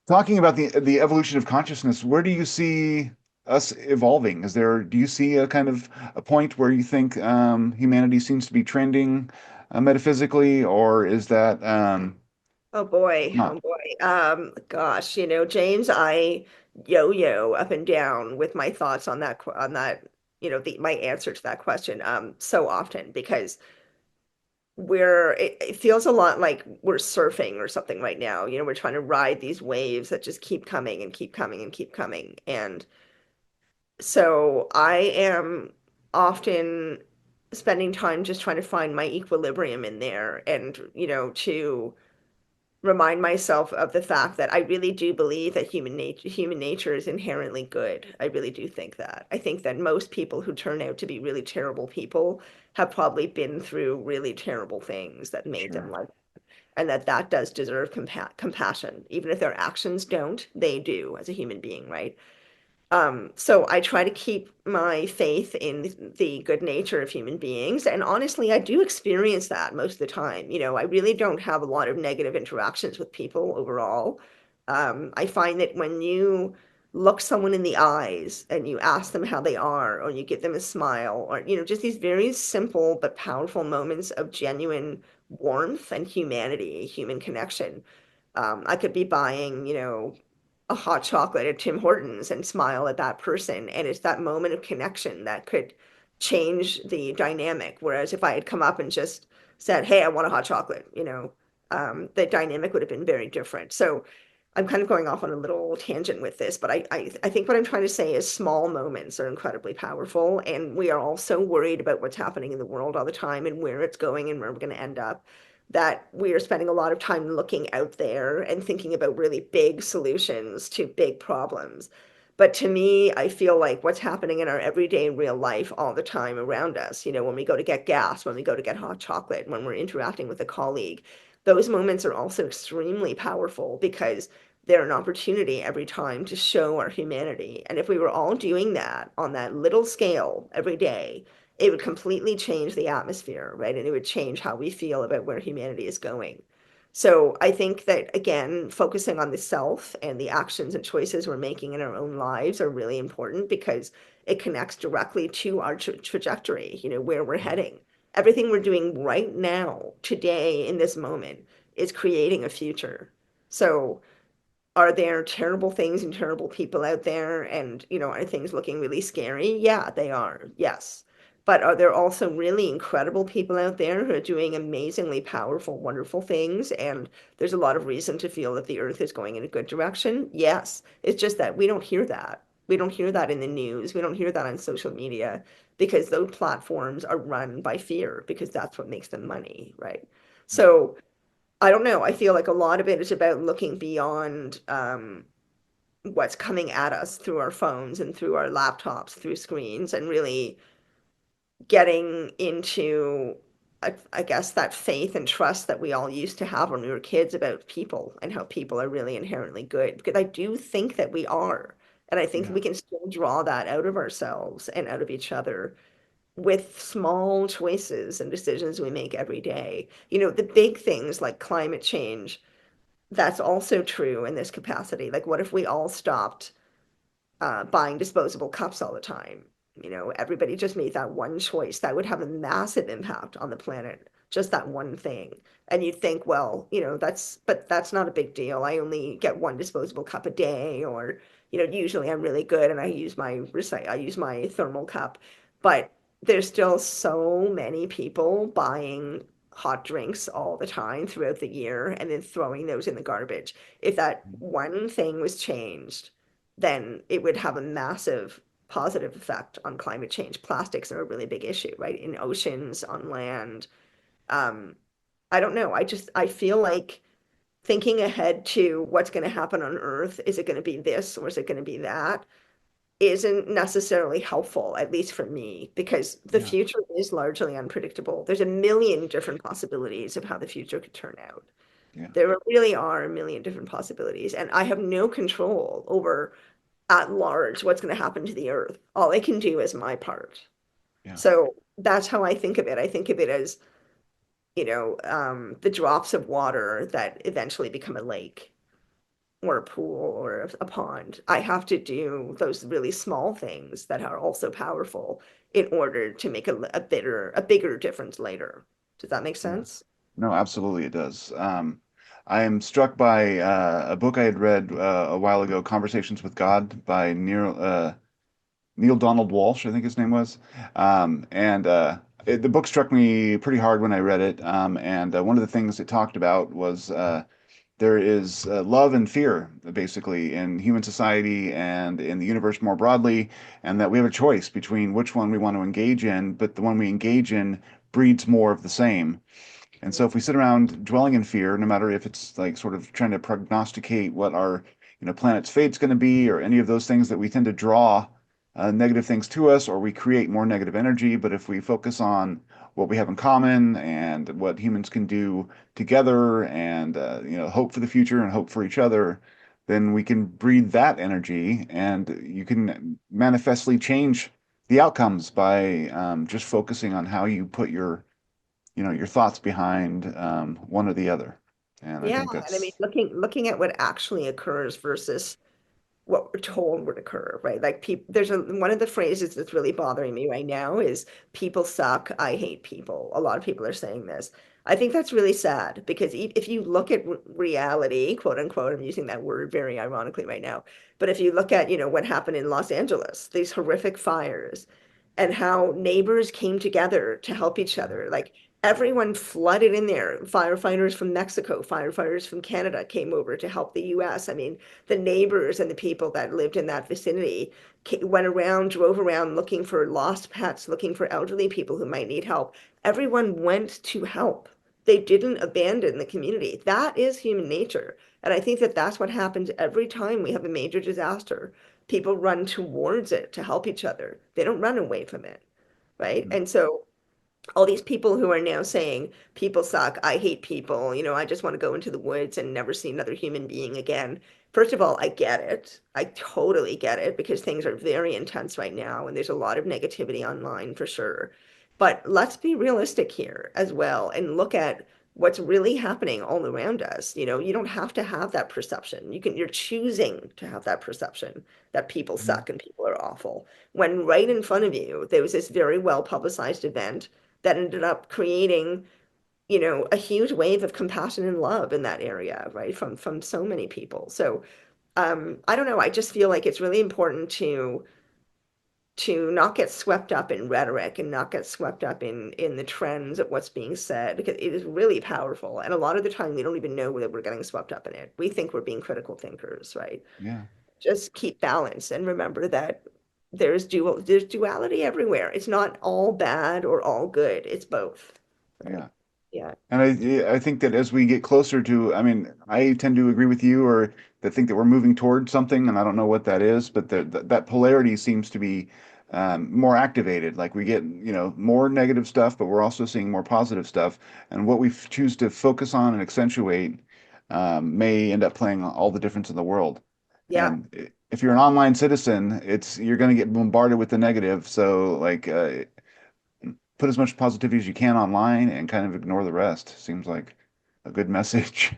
Talking about the evolution of consciousness, where do you see us evolving? Do you see a kind of a point where you think humanity seems to be trending metaphysically, or is that Oh boy, not? oh boy. Gosh, James, I yo-yo up and down with my thoughts on that, my answer to that question so often because it feels a lot like we're surfing or something right now. We're trying to ride these waves that just keep coming and keep coming and keep coming. And so I am often spending time just trying to find my equilibrium in there and, to remind myself of the fact that I really do believe that human nature is inherently good. I really do think that. I think that most people who turn out to be really terrible people have probably been through really terrible things that made them Sure. like, and that does deserve compassion. Even if their actions don't, they do as a human being, right? So I try to keep my faith in the good nature of human beings. And honestly, I do experience that most of the time. I really don't have a lot of negative interactions with people overall. I find that when you look someone in the eyes and you ask them how they are, or you give them a smile, or, just these very simple but powerful moments of genuine warmth and humanity, human connection. I could be buying, a hot chocolate at Tim Hortons and smile at that person. And it's that moment of connection that could change the dynamic. Whereas if I had come up and just said, "Hey, I want a hot chocolate," the dynamic would have been very different. So I'm kind of going off on a little tangent with this, but I think what I'm trying to say is small moments are incredibly powerful. And we are all so worried about what's happening in the world all the time and where it's going and where we're going to end up that we are spending a lot of time looking out there and thinking about really big solutions to big problems. But to me, I feel like what's happening in our everyday real life all the time around us, when we go to get gas, when we go to get hot chocolate, when we're interacting with a colleague, those moments are also extremely powerful because they're an opportunity every time to show our humanity. And if we were all doing that on that little scale every day, it would completely change the atmosphere, right? And it would change how we feel about where humanity is going. So I think that, again, focusing on the self and the actions and choices we're making in our own lives are really important because it connects directly to our trajectory, where we're heading. Everything we're doing right now, today, in this moment, is creating a future. So are there terrible things and terrible people out there? And, are things looking really scary? Yeah, they are. Yes. But are there also really incredible people out there who are doing amazingly powerful, wonderful things? And there's a lot of reason to feel that the earth is going in a good direction. Yes. It's just that we don't hear that. We don't hear that in the news. We don't hear that on social media because those platforms are run by fear because that's what makes them money, right? So, I don't know. I feel like a lot of it is about looking beyond what's coming at us through our phones and through our laptops, through screens, and really getting into, I guess, that faith and trust that we all used to have when we were kids about people and how people are really inherently good. Because I do think that we are. And I think Yeah. we can still draw that out of ourselves and out of each other with small choices and decisions we make every day. The big things like climate change, that's also true in this capacity. Like, what if we all stopped buying disposable cups all the time? Everybody just made that one choice that would have a massive impact on the planet, just that one thing. And you'd think, well, but that's not a big deal. I only get one disposable cup a day, or, usually I'm really good and I use my thermal cup. But there's still so many people buying hot drinks all the time throughout the year and then throwing those in the garbage. If that one thing was changed, then it would have a massive positive effect on climate change. Plastics are a really big issue, right? In oceans, on land. Um, I don't know. I feel like thinking ahead to what's going to happen on Earth, is it going to be this or is it going to be that, isn't necessarily helpful, at least for me, because the Yeah. future is largely unpredictable. There's a million different possibilities of how the future could turn out. Yeah. There really are a million different possibilities, and I have no control over at large what's going to happen to the earth. All I can do is my part. Yeah. So that's how I think of it. I think of it as, the drops of water that eventually become a lake or a pool or a pond. I have to do those really small things that are also powerful in order to make a bigger difference later. Does that make Yeah. sense? No, absolutely it does. I am struck by a book I had read a while ago, Conversations with God by Neil Donald Walsh, I think his name was. And the book struck me pretty hard when I read it. And one of the things it talked about was there is love and fear, basically, in human society and in the universe more broadly, and that we have a choice between which one we want to engage in, but the one we engage in breeds more of the same. And so if we sit around dwelling in fear, no matter if it's like sort of trying to prognosticate what our, planet's fate's going to be, or any of those things that we tend to draw negative things to us, or we create more negative energy. But if we focus on what we have in common and what humans can do together, and hope for the future and hope for each other, then we can breed that energy, and you can manifestly change the outcomes by just focusing on how you put your thoughts behind one or the other. And I Yeah, think and I mean, that's, looking at what actually occurs versus what we're told would occur, right? Like people, there's one of the phrases that's really bothering me right now is people suck, I hate people. A lot of people are saying this. I think that's really sad because if you look at reality, quote unquote, I'm using that word very ironically right now, but if you look at, what happened in Los Angeles, these horrific fires and how neighbors came together to help each other, like everyone flooded in there. Firefighters from Mexico, firefighters from Canada came over to help the US. I mean, the neighbors and the people that lived in that vicinity went around, drove around looking for lost pets, looking for elderly people who might need help. Everyone went to help. They didn't abandon the community. That is human nature. And I think that that's what happens every time we have a major disaster. People run towards it to help each other. They don't run away from it, right? And so all these people who are now saying people suck, I hate people, I just want to go into the woods and never see another human being again. First of all, I get it. I totally get it because things are very intense right now and there's a lot of negativity online for sure. But let's be realistic here as well and look at what's really happening all around us. You don't have to have that perception. You're choosing to have that perception that people Mhm. suck and people are awful. When right in front of you, there was this very well publicized event that ended up creating, a huge wave of compassion and love in that area, right? From so many people. So I don't know. I just feel like it's really important to not get swept up in rhetoric and not get swept up in the trends of what's being said because it is really powerful. And a lot of the time we don't even know that we're getting swept up in it. We think we're being critical thinkers, right? Yeah, Just keep balance and remember that there's duality everywhere. It's not all bad or all good. It's both, right? yeah. Yeah. And I think that as we get closer to, I mean, I tend to agree with you, or that think that we're moving toward something, and I don't know what that is, but that polarity seems to be more activated. Like we get, more negative stuff, but we're also seeing more positive stuff. And what we choose to focus on and accentuate may end up playing all the difference in the world. Yeah. And if you're an online citizen, you're going to get bombarded with the negative. So like put as much positivity as you can online and kind of ignore the rest. Seems like a good message.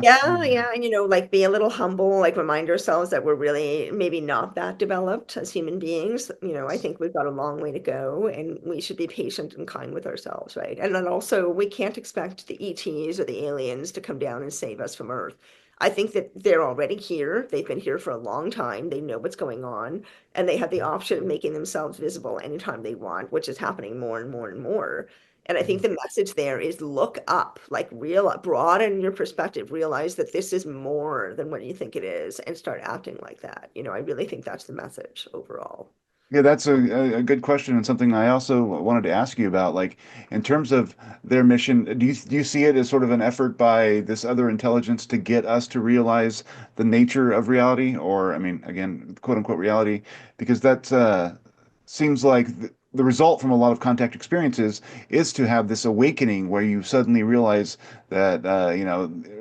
Yeah, yeah, and like be a little humble, like remind ourselves that we're really maybe not that developed as human beings. I think we've got a long way to go and we should be patient and kind with ourselves, right? And then also we can't expect the ETs or the aliens to come down and save us from Earth. I think that they're already here. They've been here for a long time. They know what's going on, and they have the option of making themselves visible anytime they want, which is happening more and more and more. And I think the message there is look up, like broaden your perspective, realize that this is more than what you think it is, and start acting like that. I really think that's the message overall. Yeah, that's a good question and something I also wanted to ask you about. Like, in terms of their mission, do you see it as sort of an effort by this other intelligence to get us to realize the nature of reality, or I mean, again, quote unquote reality, because that seems like the result from a lot of contact experiences is to have this awakening where you suddenly realize that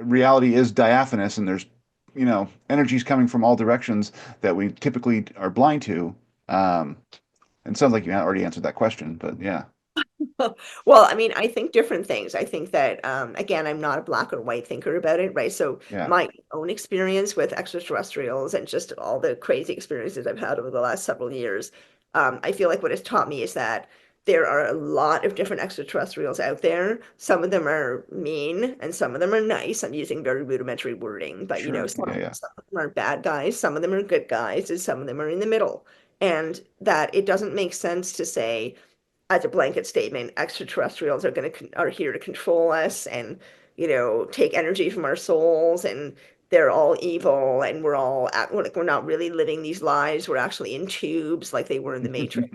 reality is diaphanous and there's energies coming from all directions that we typically are blind to. Um, and it sounds like you already answered that question, but yeah, Well, I mean, I think different things. I think that, again, I'm not a black or white thinker about it, right? So yeah, my own experience with extraterrestrials and just all the crazy experiences I've had over the last several years, I feel like what it's taught me is that there are a lot of different extraterrestrials out there. Some of them are mean and some of them are nice. I'm using very rudimentary wording, but sure, some, yeah, yeah, some of them are bad guys, some of them are good guys, and some of them are in the middle. And that it doesn't make sense to say, as a blanket statement, extraterrestrials are here to control us and take energy from our souls, and they're all evil, and we're not really living these lives. We're actually in tubes like they were in the Matrix.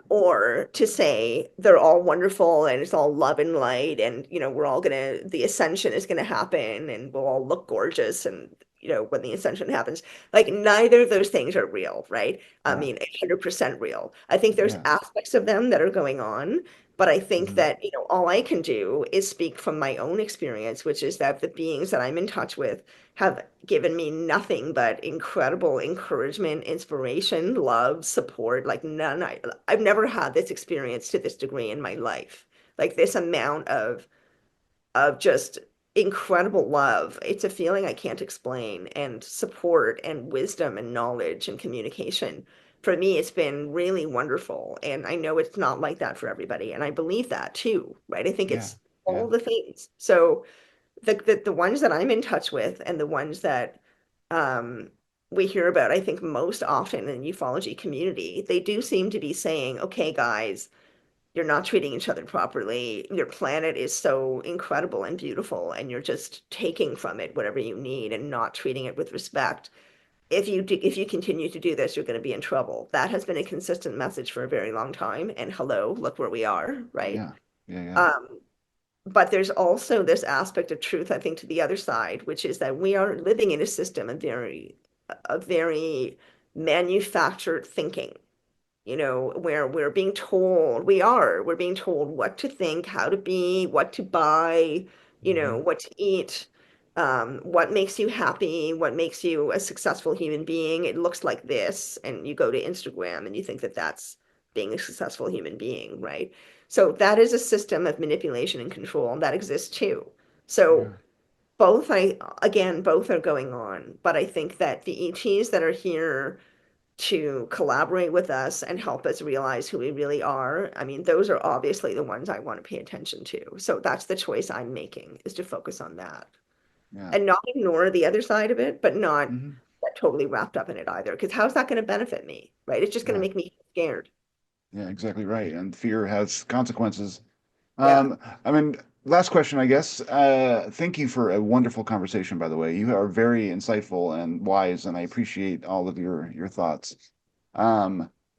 Or to say they're all wonderful and it's all love and light, and the ascension is gonna happen and we'll all look gorgeous, and when the ascension happens, like neither of those things are real, right? I yeah, mean, 100% real. I think there's yeah, aspects of them that are going on, but I think hmm, that all I can do is speak from my own experience, which is that the beings that I'm in touch with have given me nothing but incredible encouragement, inspiration, love, support. Like I've never had this experience to this degree in my life. Like this amount of just incredible love. It's a feeling I can't explain, and support and wisdom and knowledge and communication. For me, it's been really wonderful. And I know it's not like that for everybody. And I believe that too, right? I think yeah, it's yeah, all the things. So the ones that I'm in touch with and the ones that um, we hear about, I think most often in the ufology community, they do seem to be saying, okay, guys, you're not treating each other properly. Your planet is so incredible and beautiful, and you're just taking from it whatever you need and not treating it with respect. If you continue to do this, you're going to be in trouble. That has been a consistent message for a very long time. And hello, look where we are, right? yeah, yeah, yeah, Um, but there's also this aspect of truth, I think, to the other side, which is that we are living in a system of very manufactured thinking, where we're being told what to think, how to be, what to buy, hmm, what to eat, what makes you happy, what makes you a successful human being. It looks like this, and you go to Instagram and you think that that's being a successful human being, right? So that is a system of manipulation and control that exists too. So yeah, both are going on, but I think that the ETs that are here to collaborate with us and help us realize who we really are. I mean, those are obviously the ones I want to pay attention to. So that's the choice I'm making, is to focus on that yeah, and not ignore the other side of it, but not hmm, get totally wrapped up in it either. Because how's that going to benefit me, right? It's just going to yeah, make me scared. yeah, exactly right. And fear has consequences. Yeah. I mean, last question, I guess. Thank you for a wonderful conversation, by the way. You are very insightful and wise, and I appreciate all of your thoughts.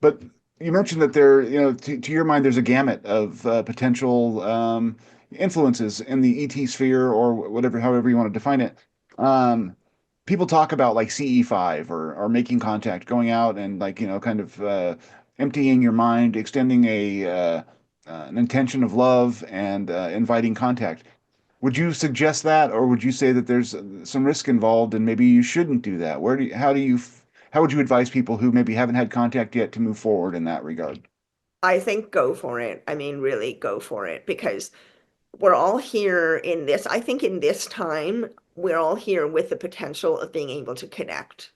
But you mentioned that there, to your mind, there's a gamut of potential influences in the ET sphere or whatever, however you want to define it. Um, People talk about like CE5 or making contact, going out and like, kind of emptying your mind, extending an intention of love and inviting contact. Would you suggest that, or would you say that there's some risk involved and maybe you shouldn't do that? How would you advise people who maybe haven't had contact yet to move forward in that regard? I think go for it. I mean, really go for it, because we're all here in this. I think in this time, we're all here with the potential of being able to connect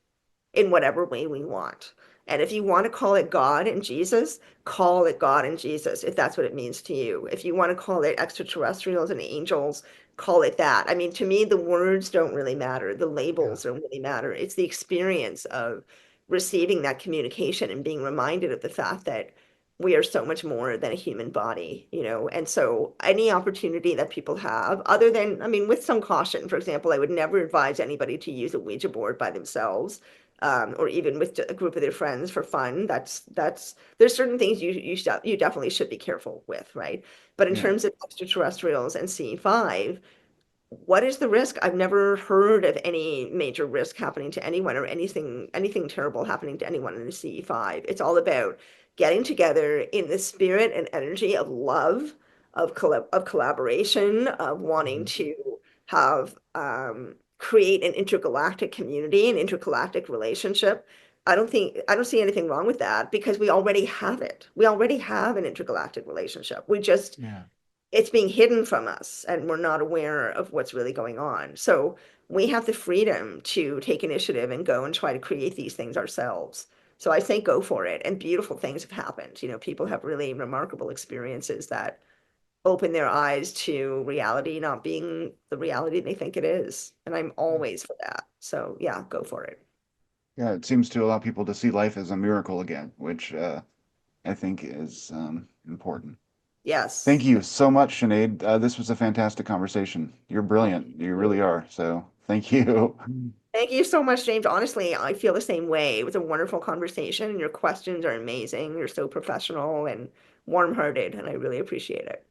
in whatever way we want. And if you want to call it God and Jesus, call it God and Jesus, if that's what it means to you. If you want to call it extraterrestrials and angels, call it that. I mean, to me, the words don't really matter. The Yeah, labels don't really matter. It's the experience of receiving that communication and being reminded of the fact that we are so much more than a human body, And so any opportunity that people have, other than, I mean, with some caution, for example, I would never advise anybody to use a Ouija board by themselves, or even with a group of their friends for fun. There's certain things you definitely should be careful with, right? But in yeah, terms of extraterrestrials and C5, what is the risk? I've never heard of any major risk happening to anyone, or anything terrible happening to anyone in the CE5. It's all about getting together in the spirit and energy of love, of collaboration, of wanting Mhm. to have create an intergalactic community, an intergalactic relationship. I don't see anything wrong with that because we already have it. We already have an intergalactic relationship. We just Yeah. it's being hidden from us and we're not aware of what's really going on. So we have the freedom to take initiative and go and try to create these things ourselves. So I say go for it. And beautiful things have happened. You know, people have really remarkable experiences that open their eyes to reality not being the reality they think it is. And I'm Yeah. always for that. So yeah, go for it. Yeah, it seems to allow people to see life as a miracle again, which I think is important. Thank Yes. you so much, Sinead. This was a fantastic conversation. You're brilliant. You really are. So thank you. Thank you so much, James. Honestly, I feel the same way. It was a wonderful conversation, and your questions are amazing. You're so professional and warm-hearted, and I really appreciate it.